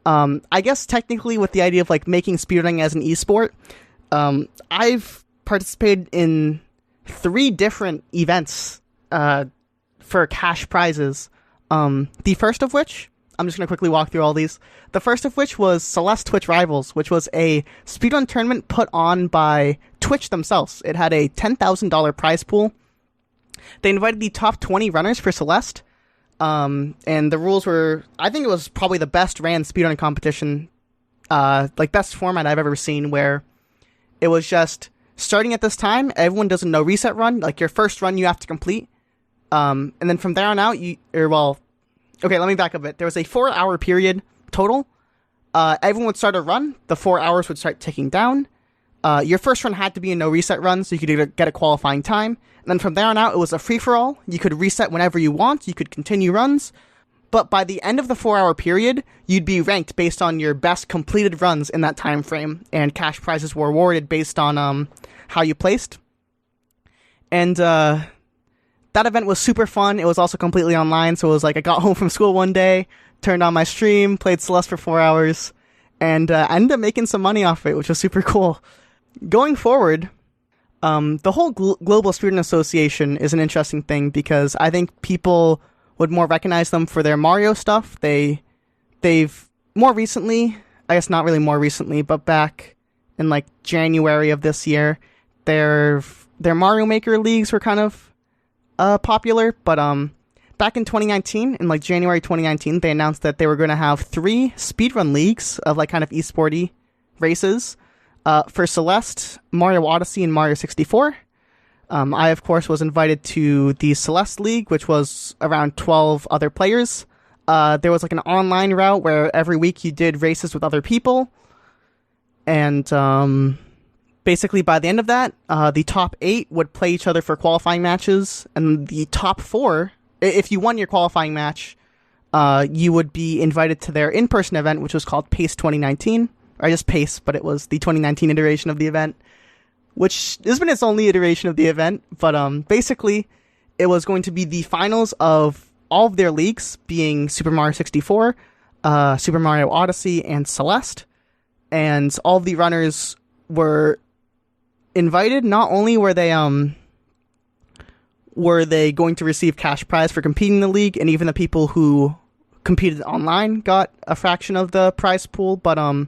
I guess technically with the idea of like making speedrunning as an esport, I've participated in 3 different events for cash prizes. The first of which, I'm just going to quickly walk through all these. The first of which was Celeste Twitch Rivals, which was a speedrun tournament put on by Twitch themselves. It had a $10,000 prize pool. They invited the top 20 runners for Celeste, and the rules were, I think it was probably the best ran speedrunning competition, like best format I've ever seen, where it was just starting at this time, everyone does a no reset run, like your first run you have to complete, and then from there on out, okay, let me back up a bit. There was a 4-hour period total. Everyone would start a run, the 4 hours would start ticking down. Your first run had to be a no reset run, so you could get a qualifying time. And then from there on out, it was a free-for-all. You could reset whenever you want. You could continue runs. But by the end of the 4-hour period, you'd be ranked based on your best completed runs in that time frame. And cash prizes were awarded based on how you placed. And that event was super fun. It was also completely online. So it was like I got home from school one day, turned on my stream, played Celeste for 4 hours, and I ended up making some money off it, which was super cool. Going forward, the whole Global Speedrun Association is an interesting thing, because I think people would more recognize them for their Mario stuff. They've more recently, I guess not really more recently, but back in like January of this year, their Mario Maker leagues were kind of popular. But back in 2019, in like January 2019, they announced that they were going to have 3 speedrun leagues of like kind of esporty races. For Celeste, Mario Odyssey, and Mario 64. I, of course, was invited to the Celeste League, which was around 12 other players. There was like an online route where every week you did races with other people. And basically by the end of that, the top 8 would play each other for qualifying matches. And the top 4, if you won your qualifying match, you would be invited to their in-person event, which was called PACE 2019. Or just PACE, but it was the 2019 iteration of the event, which has been its only iteration of the event. But basically, it was going to be the finals of all of their leagues, being Super Mario 64, Super Mario Odyssey, and Celeste. And all of the runners were invited. Not only were they going to receive cash prize for competing in the league, and even the people who competed online got a fraction of the prize pool, but a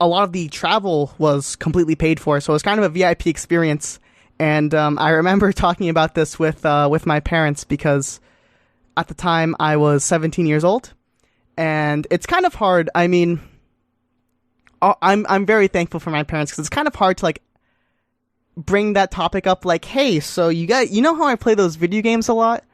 lot of the travel was completely paid for, so it was kind of a VIP experience. And I remember talking about this with my parents, because at the time I was 17 years old, and it's kind of hard. I mean, I'm very thankful for my parents, because it's kind of hard to like bring that topic up, like, hey, so you know how I play those video games a lot?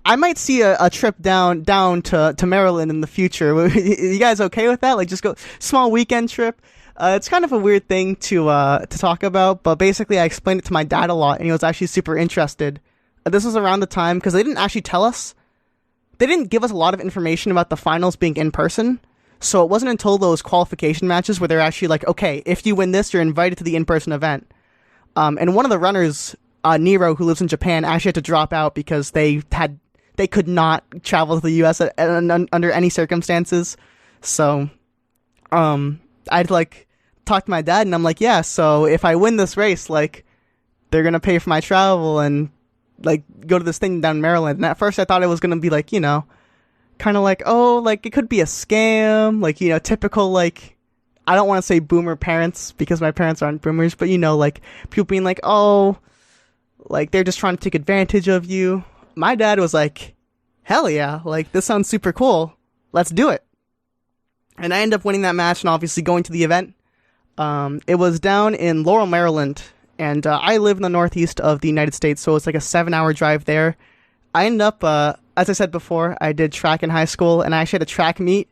I might see a trip down to Maryland in the future. You guys okay with that? Like, just go small weekend trip. It's kind of a weird thing to talk about, but basically I explained it to my dad a lot, and he was actually super interested. This was around the time, because they didn't actually tell us. They didn't give us a lot of information about the finals being in person, so it wasn't until those qualification matches where they're actually like, okay, if you win this, you're invited to the in-person event. And one of the runners, Nero, who lives in Japan, actually had to drop out because they could not travel to the U.S. Under any circumstances. So, I'd like talk to my dad, and I'm like, yeah, so if I win this race, like, they're gonna pay for my travel and like go to this thing down in Maryland. And at first I thought it was gonna be like, you know, kind of like, oh, like it could be a scam, like, you know, typical, like, I don't want to say boomer parents because my parents aren't boomers, but you know, like people being like, oh, like they're just trying to take advantage of you. My dad was like, hell yeah, like this sounds super cool, let's do it. And I ended up winning that match and obviously going to the event. It was down in Laurel, Maryland, and I live in the northeast of the United States, so it's like a 7-hour drive there. I ended up, as I said before, I did track in high school, and I actually had a track meet.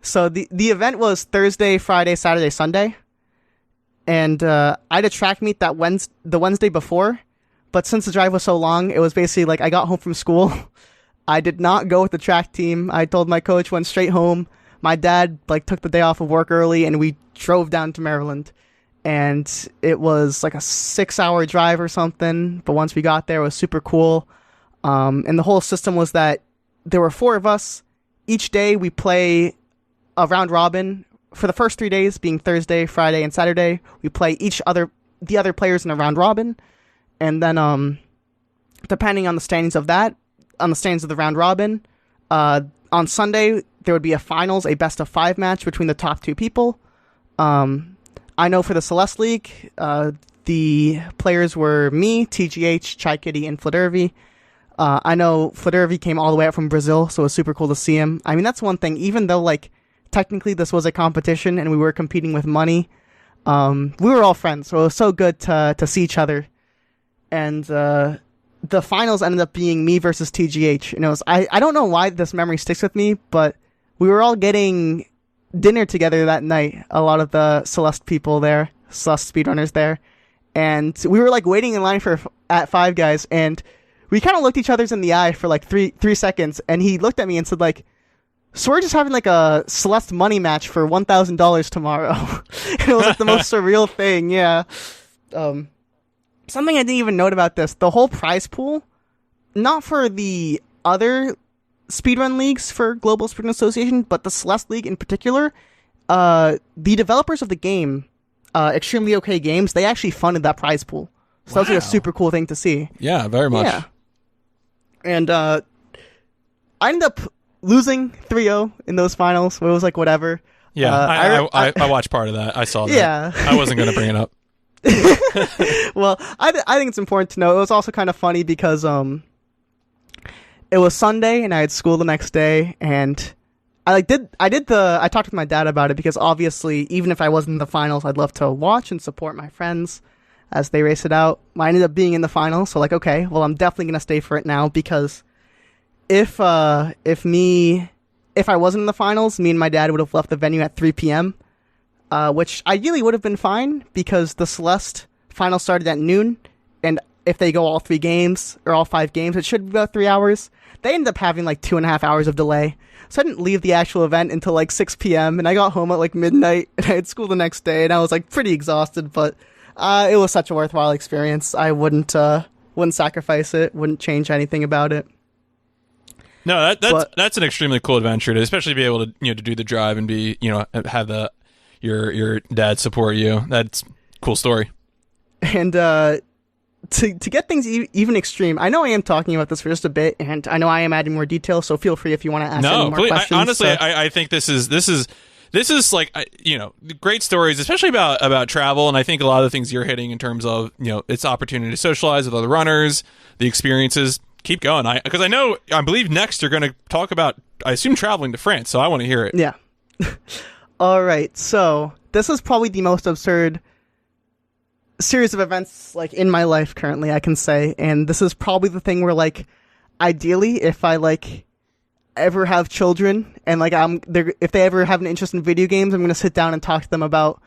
So the event was Thursday, Friday, Saturday, Sunday, and I had a track meet the Wednesday before, but since the drive was so long, it was basically like I got home from school. I did not go with the track team. I told my coach, went straight home. My dad like took the day off of work early, and we drove down to Maryland. And it was like a 6-hour drive or something. But once we got there, it was super cool. And the whole system was that there were 4 of us. Each day we play a round robin. For the first 3 days, being Thursday, Friday, and Saturday, we play the other players in a round robin. And then, depending on the standings of that, on the standings of the round robin, on Sunday, there would be a finals, a best of 5 match between the top 2 people. I know for the Celeste League, the players were me, TGH, Chai Kitty, and Fledervi. I know Fledervi came all the way out from Brazil, so it was super cool to see him. I mean, that's one thing. Even though, like, technically this was a competition and we were competing with money, we were all friends, so it was so good to see each other. And the finals ended up being me versus TGH. And it was, I don't know why this memory sticks with me, but we were all getting dinner together that night, a lot of the Celeste people there, Celeste speedrunners there, and we were like waiting in line at Five Guys, and we kind of looked each other's in the eye for like three seconds, and he looked at me and said like, so we're just having like a Celeste money match for $1,000 tomorrow. And it was like the most surreal thing. Yeah. Something I didn't even note about this, the whole prize pool, not for the other speedrun leagues for Global Speedrun Association, but the Celeste League in particular, the developers of the game, Extremely OK Games, they actually funded that prize pool. So that was like a super cool thing to see. Yeah, very much. Yeah. And I ended up losing 3-0 in those finals. It was like whatever. Yeah, I watched part of that. I saw that. Yeah. I wasn't going to bring it up. Well, I think it's important to know. It was also kind of funny because it was Sunday and I had school the next day, and I talked with my dad about it because obviously even if I wasn't in the finals, I'd love to watch and support my friends as they race it out. I ended up being in the finals, so like, okay, well, I'm definitely gonna stay for it now, because if I wasn't in the finals, me and my dad would have left the venue at 3 p.m., which ideally would have been fine because the Celeste final started at noon, and if they go all 3 games or all 5 games, it should be about 3 hours. They ended up having like 2.5 hours of delay, so I didn't leave the actual event until like 6 p.m. and I got home at like midnight, and I had school the next day, and I was like pretty exhausted, but it was such a worthwhile experience. I wouldn't wouldn't sacrifice it, wouldn't change anything about it. No, that's an extremely cool adventure to especially be able to to do the drive and be have your dad support you. That's a cool story. And to get things even extreme, I know I am talking about this for just a bit, and I know I am adding more detail. So feel free if you want to ask any more questions. Honestly, I think this is like great stories, especially about travel, and I think a lot of the things you're hitting in terms of it's opportunity to socialize with other runners, the experiences. Keep going, because I believe next you're going to talk about, I assume, traveling to France, so I want to hear it. Yeah. All right, so this is probably the most absurd series of events like in my life currently, I can say, and this is probably the thing where like ideally if I like ever have children and like if they ever have an interest in video games, I'm going to sit down and talk to them about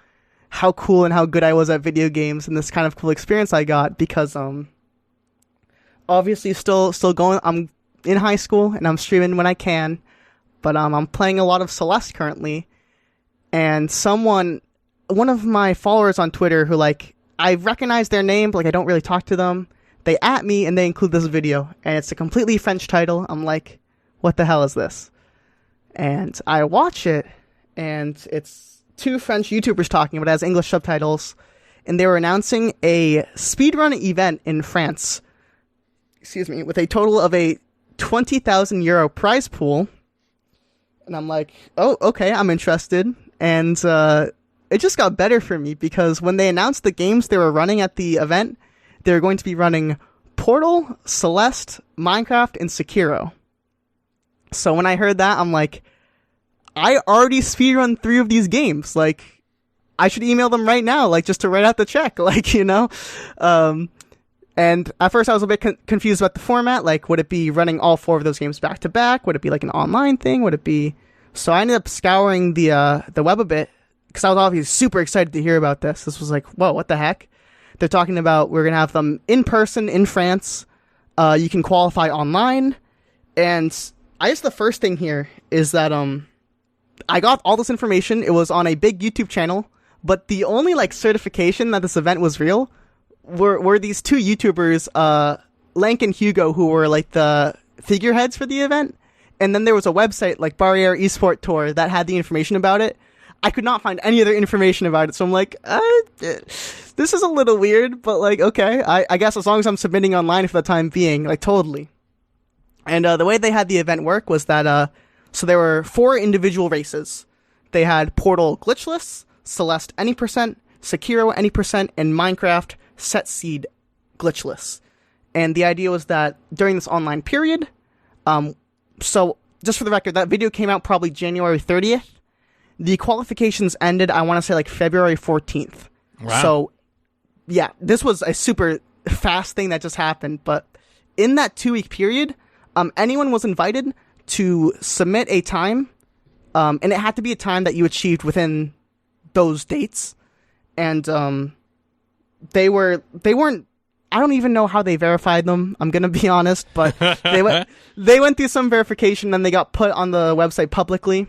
how cool and how good I was at video games and this kind of cool experience I got, because obviously still going. I'm in high school and I'm streaming when I can, but I'm playing a lot of Celeste currently. And one of my followers on Twitter who like I recognize their name, but like I don't really talk to them. They at me and they include this video, and it's a completely French title. I'm like, what the hell is this? And I watch it, and it's two French YouTubers talking, but it has English subtitles, and they were announcing a speedrun event in France. With a total of a 20,000 euro prize pool. And I'm like, oh, okay, I'm interested. And it just got better for me, because when they announced the games they were running at the event, they were going to be running Portal, Celeste, Minecraft, and Sekiro. So when I heard that, I'm like, I already speedrun 3 of these games. Like, I should email them right now, like, just to write out the check, like, And at first I was a bit confused about the format. Like, would it be running all 4 of those games back to back? Would it be like an online thing? Would it be... So I ended up scouring the web a bit, because I was obviously super excited to hear about this. This was like, whoa, what the heck? They're talking about we're going to have them in person in France. You can qualify online. And I guess the first thing here is that I got all this information. It was on a big YouTube channel. But the only like certification that this event was real were these 2 YouTubers, Lank and Hugo, who were like the figureheads for the event. And then there was a website like Barriere Esport Tour that had the information about it. I could not find any other information about it, so I'm like, this is a little weird, but like, okay, I guess as long as I'm submitting online for the time being, like, totally. And the way they had the event work was that, so there were 4 individual races. They had Portal glitchless, Celeste any percent, Sekiro any percent, and Minecraft set seed glitchless. And the idea was that during this online period, so just for the record, that video came out probably January 30th. The qualifications ended, I want to say, like February 14th. Wow. So, yeah, this was a super fast thing that just happened. But in that 2-week period, anyone was invited to submit a time, and it had to be a time that you achieved within those dates. And they weren't. I don't even know how they verified them. I'm gonna be honest, but they went through some verification and they got put on the website publicly.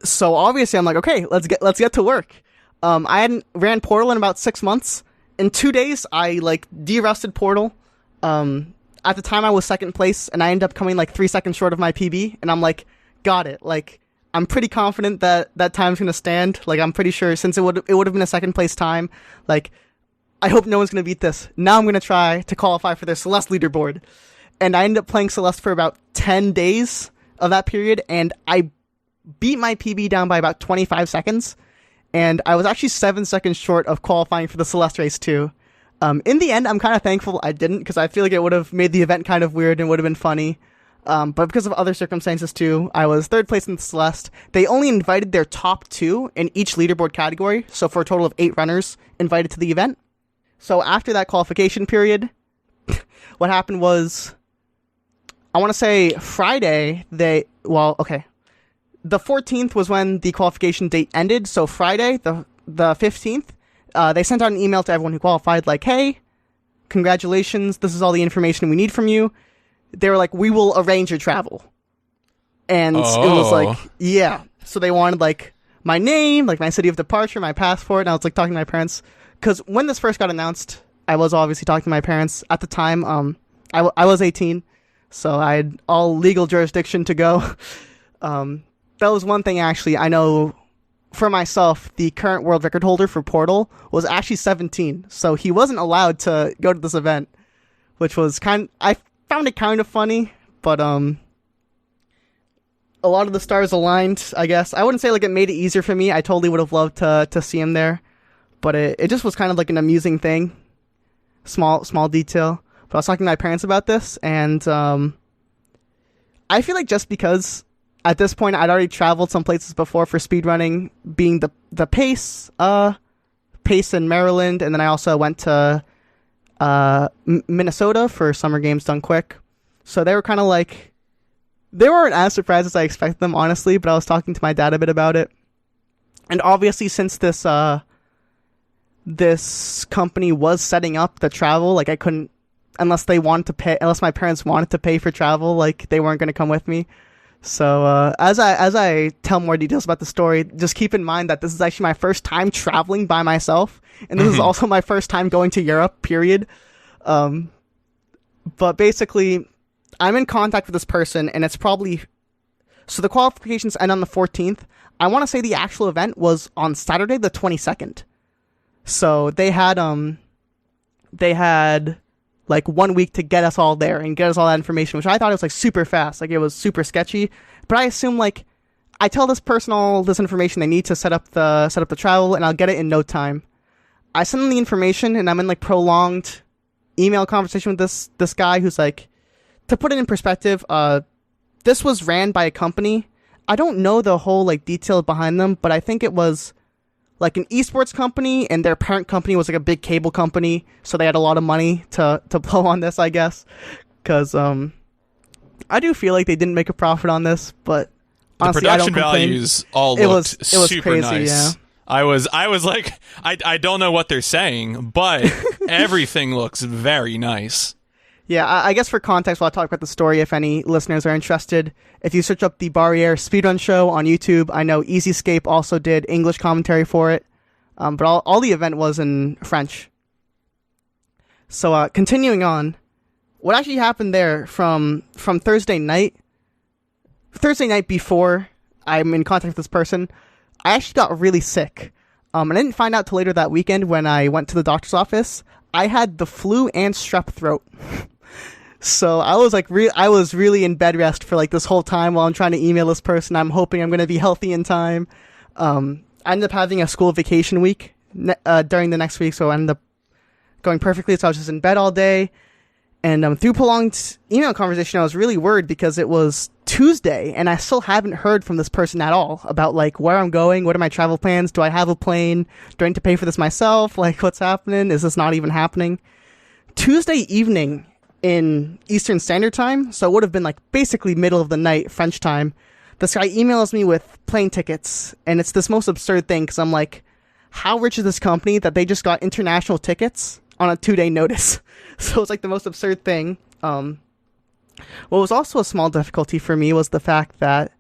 So obviously, I'm like, okay, let's get to work. I hadn't ran Portal in about 6 months. In 2 days, I like de-rusted Portal. At the time, I was second place, and I ended up coming like 3 seconds short of my PB. And I'm like, got it. Like, I'm pretty confident that time's gonna stand. Like, I'm pretty sure since it would have been a second place time. Like, I hope no one's gonna beat this. Now I'm gonna try to qualify for their Celeste leaderboard. And I ended up playing Celeste for about 10 days of that period, and I beat my PB down by about 25 seconds, and I was actually 7 seconds short of qualifying for the Celeste race too. In the end, I'm kind of thankful I didn't, because I feel like it would have made the event kind of weird and would have been funny. But because of other circumstances too, I was 3rd place in the Celeste. They only invited their top 2 in each leaderboard category, so for a total of 8 runners invited to the event. So after that qualification period, what happened was, I want to say Friday, the 14th was when the qualification date ended. So Friday, the 15th, they sent out an email to everyone who qualified, like, hey, congratulations, this is all the information we need from you. They were like, we will arrange your travel. And it was like, yeah. So they wanted, like, my name, like, my city of departure, my passport, and I was, like, talking to my parents. Because when this first got announced, I was obviously talking to my parents at the time. I was 18, so I had all legal jurisdiction to go. That was one thing, actually. I know for myself, the current world record holder for Portal was actually 17, so he wasn't allowed to go to this event, which was I found it kind of funny, but a lot of the stars aligned, I guess. I wouldn't say like it made it easier for me. I totally would have loved to see him there, but it just was kind of like an amusing thing. Small detail. But I was talking to my parents about this, and I feel like just because at this point I'd already traveled some places before for speedrunning, being the Pace in Maryland, and then I also went to Minnesota for Summer Games Done Quick. So they were kind of like, they weren't as surprised as I expected them, honestly, but I was talking to my dad a bit about it. And obviously, since this company was setting up the travel, like I couldn't, unless my parents wanted to pay for travel, like they weren't going to come with me. So as I tell more details about the story, just keep in mind that this is actually my first time traveling by myself, and this is also my first time going to Europe, period. But basically, I'm in contact with this person, and it's probably... So the qualifications end on the 14th. I want to say the actual event was on Saturday the 22nd. So they had like 1 week to get us all there and get us all that information, which I thought it was like super fast. Like it was super sketchy. But I assume like I tell this person all this information they need to set up the travel, and I'll get it in no time. I send them the information, and I'm in like prolonged email conversation with this guy who's like, to put it in perspective, this was ran by a company. I don't know the whole like detail behind them, but I think it was like an esports company, and their parent company was like a big cable company, so they had a lot of money to blow on this, I guess. Because I do feel like they didn't make a profit on this, but honestly, the production I don't complain. values all looked super crazy, nice. yeah. I was like, I don't know what they're saying, but everything looks very nice. Yeah, I guess for context, while I talk about the story, if any listeners are interested, if you search up the Barriere Speedrun Show on YouTube, I know EasyScape also did English commentary for it, but all the event was in French. So continuing on, what actually happened there from Thursday night before I'm in contact with this person, I actually got really sick. I didn't find out till later that weekend when I went to the doctor's office. I had the flu and strep throat. So I was like, I was really in bed rest for like this whole time while I'm trying to email this person. I'm hoping I'm going to be healthy in time. I ended up having a school vacation week during the next week, so I ended up going perfectly. So I was just in bed all day. And through prolonged email conversation, I was really worried because it was Tuesday, and I still haven't heard from this person at all about like where I'm going, what are my travel plans, do I have a plane, do I need to pay for this myself, like what's happening, is this not even happening? Tuesday evening in Eastern Standard Time, so it would have been like basically middle of the night French time, this guy emails me with plane tickets, and it's this most absurd thing because I'm like, how rich is this company that they just got international tickets on a 2-day notice? So it's like the most absurd thing. What was also a small difficulty for me was the fact that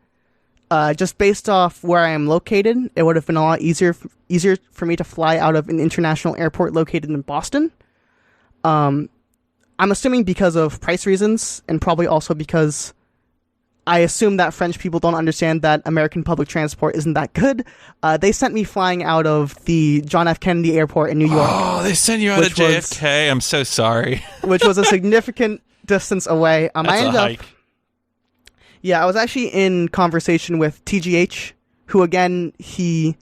just based off where I am located, it would have been a lot easier for me to fly out of an international airport located in Boston. I'm assuming because of price reasons, and probably also because I assume that French people don't understand that American public transport isn't that good. They sent me flying out of the John F. Kennedy Airport in New York. Oh, they sent you out of JFK. I'm so sorry. Which was a significant distance away. That's a hike. Yeah, I was actually in conversation with TGH, who again, he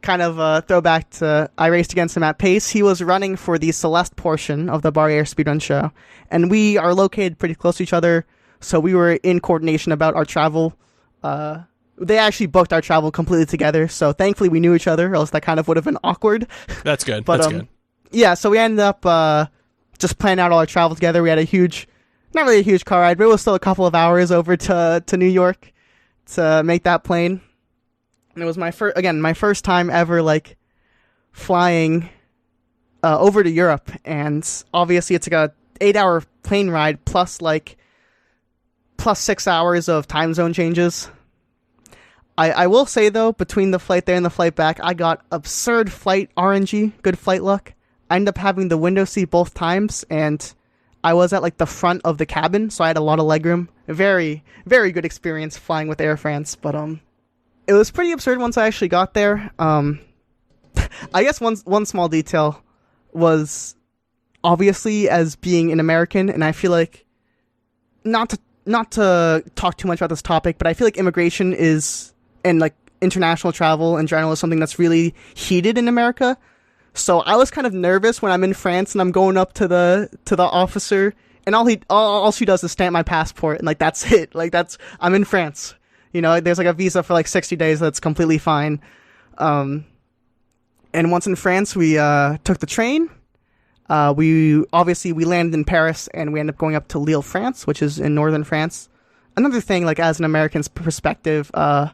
kind of throwback to I raced against him at Pace. He was running for the Celeste portion of the Barriere Speedrun Show, and we are located pretty close to each other, so we were in coordination about our travel. They actually booked our travel completely together, so thankfully we knew each other, or else that kind of would have been awkward. That's good. But, That's good. Yeah, so we ended up just planning out all our travel together. We had not really a huge car ride, but it was still a couple of hours over to New York to make that plane. And it was my first time ever like flying over to Europe, and obviously it's like a 8-hour plane ride plus 6 hours of time zone changes. I will say though, between the flight there and the flight back, I got absurd flight RNG, good flight luck. I ended up having the window seat both times, and I was at like the front of the cabin, so I had a lot of legroom. A very, very good experience flying with Air France, but it was pretty absurd once I actually got there. I guess one small detail was obviously as being an American, and I feel like not to talk too much about this topic, but I feel like immigration is, and like international travel in general, is something that's really heated in America. So I was kind of nervous when I'm in France and I'm going up to the officer, and all she does is stamp my passport, and like that's it. Like I'm in France. You know, there's like a visa for like 60 days that's completely fine. And once in France, we took the train. We landed in Paris, and we ended up going up to Lille, France, which is in northern France. Another thing, like as an American's perspective, I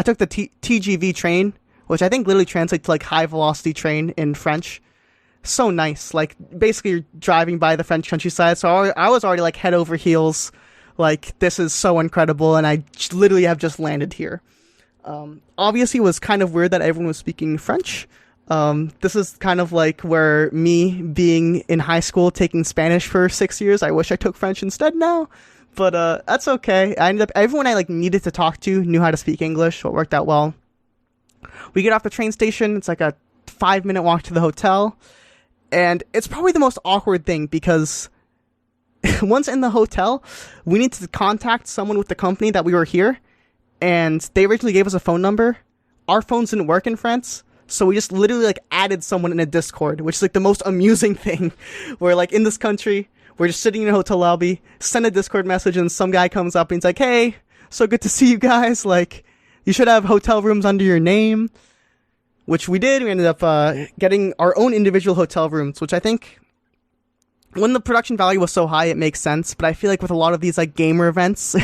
took the TGV train, which I think literally translates to like high velocity train in French. So nice. Like basically you're driving by the French countryside. So I was already like head over heels. Like this is so incredible. And I literally have just landed here. Obviously it was kind of weird that everyone was speaking French. This is kind of like where me being in high school taking Spanish for 6 years. I wish I took French instead now, but that's okay. Everyone I like needed to talk to knew how to speak English, so it worked out well. We get off the train station. It's like a 5-minute walk to the hotel, and it's probably the most awkward thing because once in the hotel, we need to contact someone with the company that we were here, and they originally gave us a phone number. Our phones didn't work in France. So we just literally like added someone in a Discord, which is like the most amusing thing. Where like in this country, we're just sitting in a hotel lobby, send a Discord message, and some guy comes up and he's like, "Hey, so good to see you guys. Like, you should have hotel rooms under your name," which we did. We ended up getting our own individual hotel rooms, which I think when the production value was so high, it makes sense. But I feel like with a lot of these like gamer events,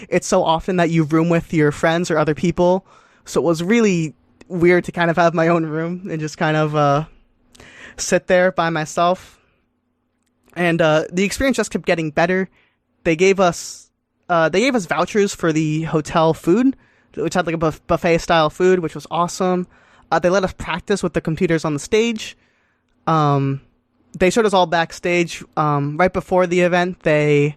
it's so often that you room with your friends or other people. So it was really weird to kind of have my own room and just kind of sit there by myself. And the experience just kept getting better. They gave us vouchers for the hotel food, which had like a buffet style food, which was awesome. They let us practice with the computers on the stage. They showed us all backstage. Right before the event, they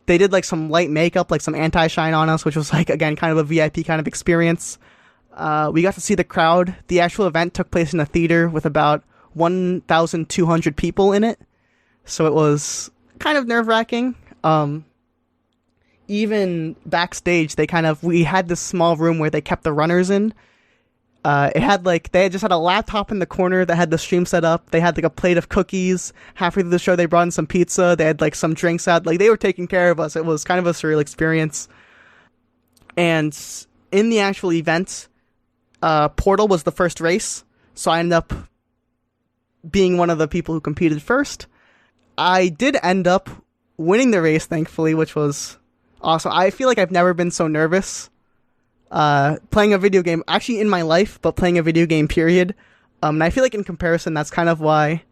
did like some light makeup, like some anti-shine on us, which was like, again, kind of a VIP kind of experience. We got to see the crowd. The actual event took place in a theater with about 1,200 people in it. So it was kind of nerve-wracking. Even backstage, we had this small room where they kept the runners in. They had just had a laptop in the corner that had the stream set up. They had like a plate of cookies. Halfway through the show, they brought in some pizza. They had like some drinks out. Like they were taking care of us. It was kind of a surreal experience. And in the actual event, Portal was the first race. So I ended up being one of the people who competed first. I did end up winning the race, thankfully, which was awesome. I feel like I've never been so nervous playing a video game, actually in my life, but playing a video game, period. And I feel like in comparison, that's kind of why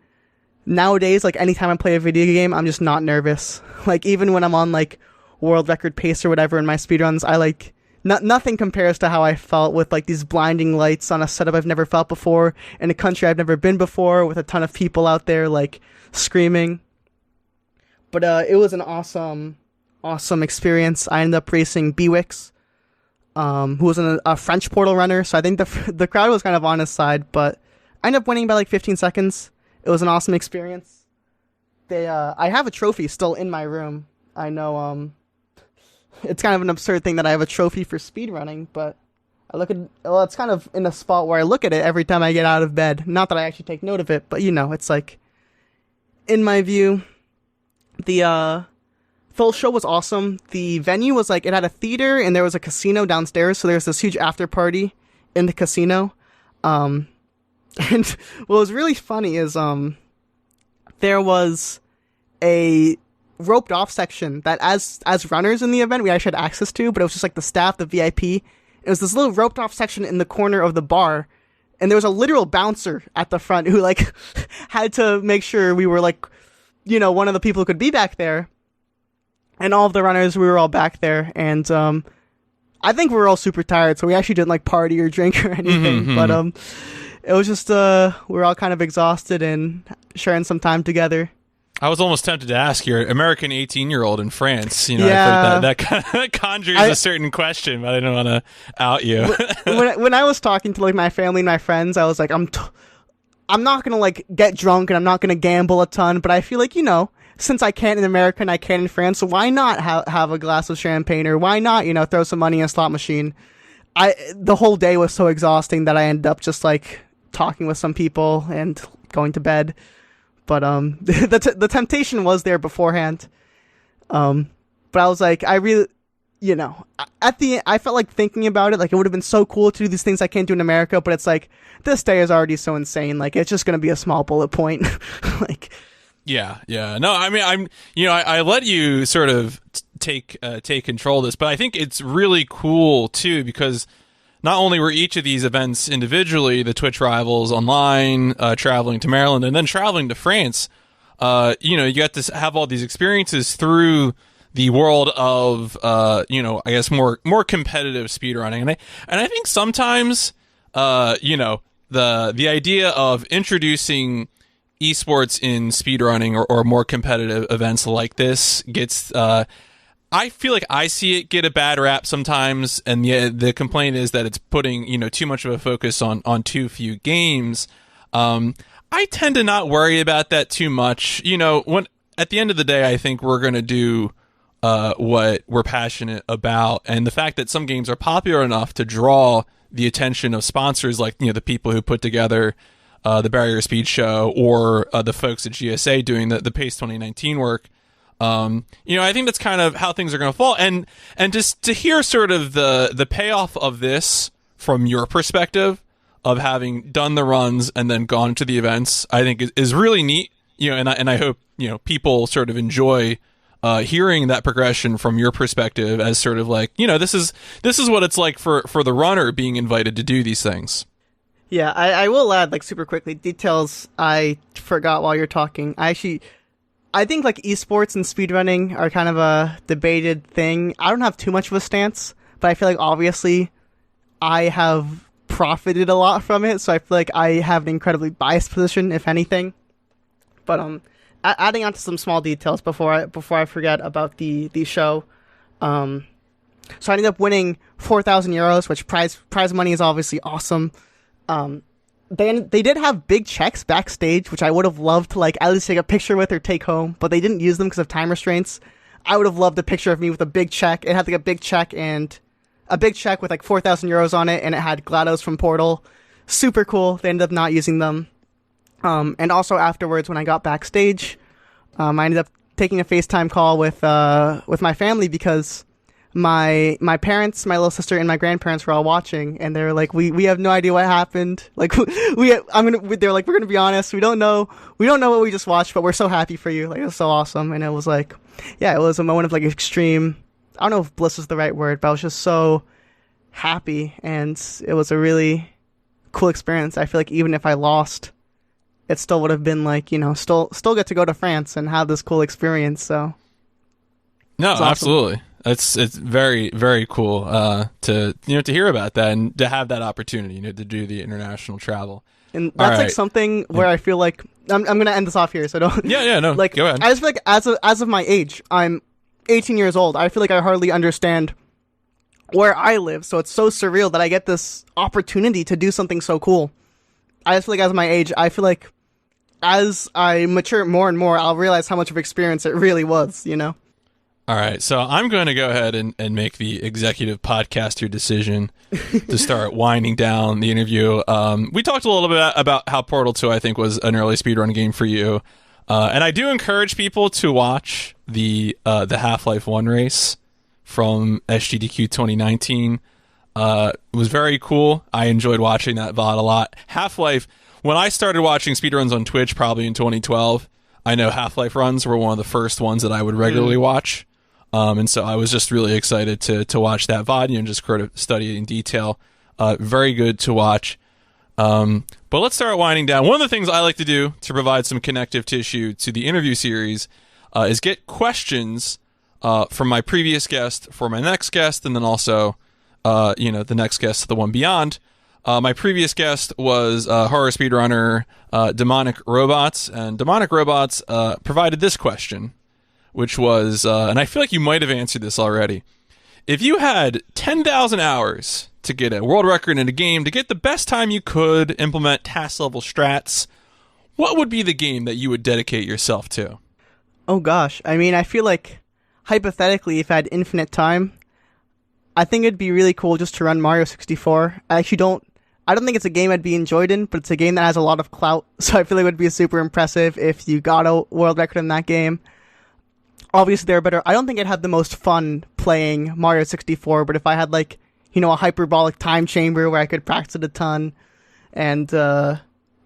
nowadays, like anytime I play a video game, I'm just not nervous. Like even when I'm on like world record pace or whatever in my speedruns, I like nothing compares to how I felt with like these blinding lights on a setup I've never felt before, in a country I've never been before, with a ton of people out there like screaming. But it was an awesome experience. I ended up racing Bewix, who was a French Portal runner, so I think the crowd was kind of on his side, but I ended up winning by like 15 seconds. It was an awesome experience. I have a trophy still in my room. I know it's kind of an absurd thing that I have a trophy for speedrunning, but it's kind of in a spot where I look at it every time I get out of bed. Not that I actually take note of it, but it's like, in my view, the full show was awesome. The venue was like, it had a theater and there was a casino downstairs, so there was this huge after party in the casino. And what was really funny is there was a roped off section that as runners in the event we actually had access to, but it was just like the staff, the VIP. It was this little roped off section in the corner of the bar, and there was a literal bouncer at the front who like had to make sure we were like, one of the people who could be back there. And all of the runners, we were all back there, and I think we were all super tired, so we actually didn't like party or drink or anything. But it was just we were all kind of exhausted and sharing some time together. I was almost tempted to ask your American 18-year-old in France. You know, Yeah. I feel like that conjures a certain question, but I didn't want to out you. when I was talking to like my family and my friends, I was like, I'm not gonna like get drunk and I'm not gonna gamble a ton, but I feel like, you know, since I can't in America and I can in France, so why not have a glass of champagne, or why not, you know, throw some money in a slot machine? The whole day was so exhausting that I ended up just like talking with some people and going to bed. But the temptation was there beforehand. But I was like, I really, you know, at the end, I felt like thinking about it, like it would have been so cool to do these things I can't do in America. But it's like, this day is already so insane. Like, it's just gonna be a small bullet point. Like, yeah. No, I mean, I let you sort of take control of this, but I think it's really cool too, because not only were each of these events individually, the Twitch rivals online, traveling to Maryland, and then traveling to France, you got to have all these experiences through the world of, I guess more competitive speedrunning. And I think sometimes, the idea of introducing esports in speedrunning or more competitive events like this gets, I feel like I see it get a bad rap sometimes, and the complaint is that it's putting, too much of a focus on too few games. I tend to not worry about that too much. When at the end of the day, I think we're going to do what we're passionate about, and the fact that some games are popular enough to draw the attention of sponsors like, the people who put together the Barrier Speed Show, or the folks at GSA doing the PACE 2019 work. I think that's kind of how things are going to fall, and just to hear sort of the payoff of this from your perspective of having done the runs and then gone to the events, I think is really neat. And I hope people sort of enjoy hearing that progression from your perspective as sort of like, this is what it's like for the runner being invited to do these things. Yeah, I will add, like, super quickly, details I forgot while you're talking. I think like esports and speedrunning are kind of a debated thing. I don't have too much of a stance, but I feel like obviously I have profited a lot from it, so I feel like I have an incredibly biased position, if anything. But adding on to some small details before I forget about the show. So I ended up winning 4,000 euros, which prize money is obviously awesome. They did have big checks backstage, which I would have loved to like at least take a picture with or take home, but they didn't use them because of time restraints. I would have loved a picture of me with a big check. It had like a big check with like 4,000 euros on it, and it had GLaDOS from Portal. Super cool. They ended up not using them. And also afterwards, when I got backstage, I ended up taking a FaceTime call with my family, because my parents, my little sister, and my grandparents were all watching, and they were like, we have no idea what happened. Like, they're like, we're gonna be honest, we don't know what we just watched, but we're so happy for you. Like, it was so awesome. And it was like, yeah, it was a moment of like extreme, I don't know if bliss is the right word, but I was just so happy, and it was a really cool experience. I feel like even if I lost, it still would have been like, still get to go to France and have this cool experience. So no, awesome. Absolutely. It's very, very cool to hear about that and to have that opportunity to do the international travel. And that's like something where I feel like I'm gonna end this off here, so don't. Yeah, no. Like, go ahead. I just feel like as of my age, I'm 18 years old. I feel like I hardly understand where I live, so it's so surreal that I get this opportunity to do something so cool. I just feel like as of my age, I feel like as I mature more and more, I'll realize how much of experience it really was. All right, so I'm going to go ahead and make the executive podcaster decision to start winding down the interview. We talked a little bit about how Portal 2, I think, was an early speedrun game for you. And I do encourage people to watch the Half-Life 1 race from SGDQ 2019. It was very cool. I enjoyed watching that VOD a lot. Half-Life, when I started watching speedruns on Twitch, probably in 2012, I know Half-Life runs were one of the first ones that I would regularly watch. And so I was just really excited to watch that VOD and just sort of study it in detail. Very good to watch. But let's start winding down. One of the things I like to do to provide some connective tissue to the interview series is get questions from my previous guest for my next guest, and then also, the next guest, the one beyond. My previous guest was horror speedrunner Demonic Robots, and Demonic Robots provided this question, which was, and I feel like you might have answered this already. If you had 10,000 hours to get a world record in a game, to get the best time you could, implement task level strats, what would be the game that you would dedicate yourself to? Oh gosh, I mean, I feel like hypothetically, if I had infinite time, I think it'd be really cool just to run Mario 64. I don't think it's a game I'd be enjoyed in, but it's a game that has a lot of clout, so I feel like it would be super impressive if you got a world record in that game. Obviously, they're better. I don't think I'd have the most fun playing Mario 64, but if I had, like, you know, a hyperbolic time chamber where I could practice it a ton, and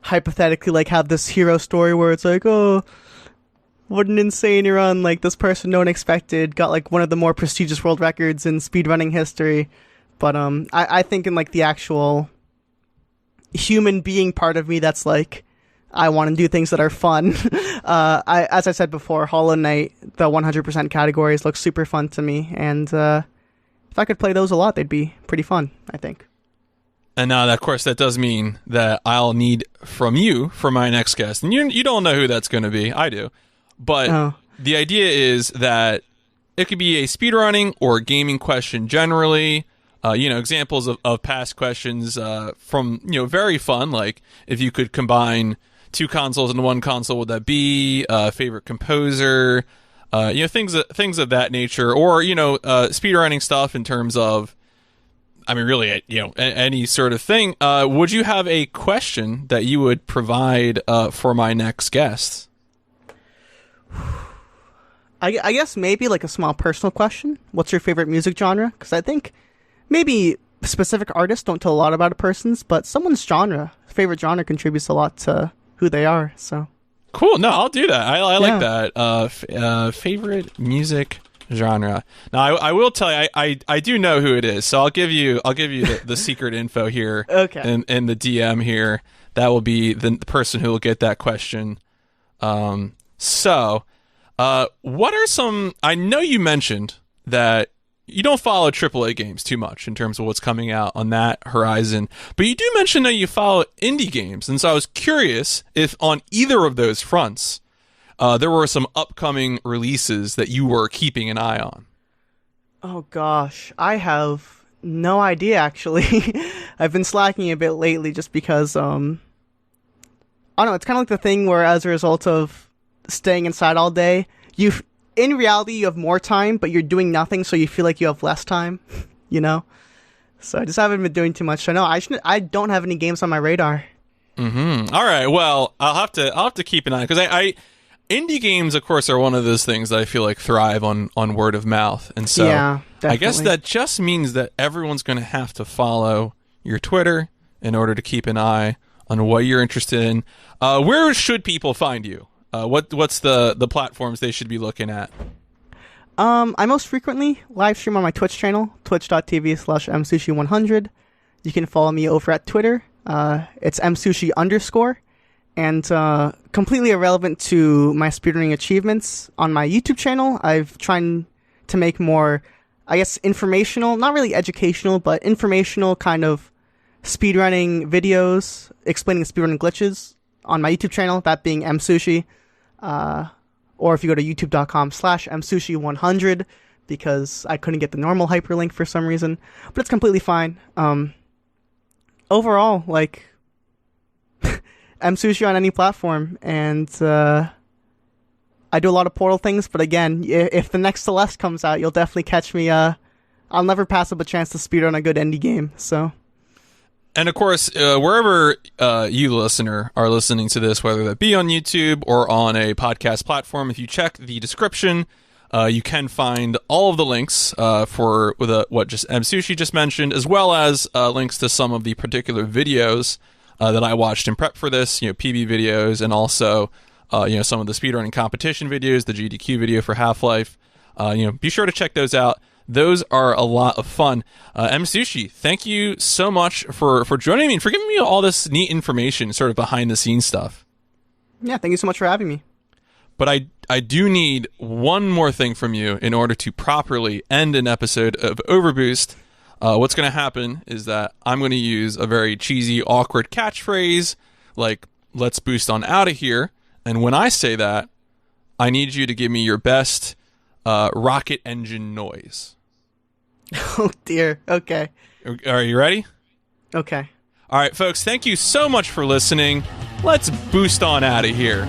hypothetically, like, have this hero story where it's like, oh, what an insane run, like, this person no one expected, got, like, one of the more prestigious world records in speedrunning history. But I think in, like, the actual human being part of me that's like, I want to do things that are fun. As I said before, Hollow Knight, the 100% categories look super fun to me, and if I could play those a lot, they'd be pretty fun, I think. And now, of course, that does mean that I'll need from you for my next guest. And you don't know who that's going to be. I do. But the idea is that it could be a speedrunning or gaming question generally. Examples of past questions from, very fun. Like, if you could combine 2 consoles into 1 console, would that be favorite composer? Things of that nature. Or, speedrunning stuff in terms of, I mean, really, any sort of thing. Would you have a question that you would provide for my next guest? I guess maybe like a small personal question. What's your favorite music genre? Because I think maybe specific artists don't tell a lot about a person's, but someone's favorite genre contributes a lot to who they are. So cool. No, I'll do that. I like that. Favorite music genre. Now, I will tell you, I do know who it is. So I'll give you the secret info here. Okay. In the DM here, that will be the person who will get that question. What are some? I know you mentioned that you don't follow AAA games too much in terms of what's coming out on that horizon, but you do mention that you follow indie games, and so I was curious if on either of those fronts, there were some upcoming releases that you were keeping an eye on. Oh gosh, I have no idea actually. I've been slacking a bit lately just because, I don't know, it's kind of like the thing where as a result of staying inside all day, in reality you have more time, but you're doing nothing, so you feel like you have less time, So I just haven't been doing too much. So no, I don't have any games on my radar. Mm-hmm. All right. Well, I'll have to keep an eye, because indie games, of course, are one of those things that I feel like thrive on word of mouth, and so yeah, I guess that just means that everyone's going to have to follow your Twitter in order to keep an eye on what you're interested in. Where should people find you? What's the platforms they should be looking at? I most frequently live stream on my Twitch channel, twitch.tv/msushi100. You can follow me over at Twitter. It's msushi_. And completely irrelevant to my speedrunning achievements, on my YouTube channel, I've tried to make more, I guess, informational, not really educational, but informational kind of speedrunning videos explaining speedrunning glitches on my YouTube channel, that being Msushi. Or if you go to youtube.com/msushi100, because I couldn't get the normal hyperlink for some reason, but it's completely fine. Overall, like, Msushi on any platform, and I do a lot of Portal things, but again, if the next Celeste comes out, you'll definitely catch me. I'll never pass up a chance to speedrun a good indie game, so. And of course, wherever you, listener, are listening to this, whether that be on YouTube or on a podcast platform, if you check the description, you can find all of the links for what just Msushi just mentioned, as well as links to some of the particular videos that I watched in prep for this, PB videos, and also some of the speedrunning competition videos, the GDQ video for Half-Life. Be sure to check those out. Those are a lot of fun. Msushi, thank you so much for joining me and for giving me all this neat information, sort of behind the scenes stuff. Yeah, thank you so much for having me. But I do need one more thing from you in order to properly end an episode of OverBoost. what's going to happen is that I'm going to use a very cheesy, awkward catchphrase like, let's boost on out of here. And when I say that, I need you to give me your best rocket engine noise. Oh, dear. Okay. Are you ready? Okay. All right, folks, thank you so much for listening. Let's boost on out of here.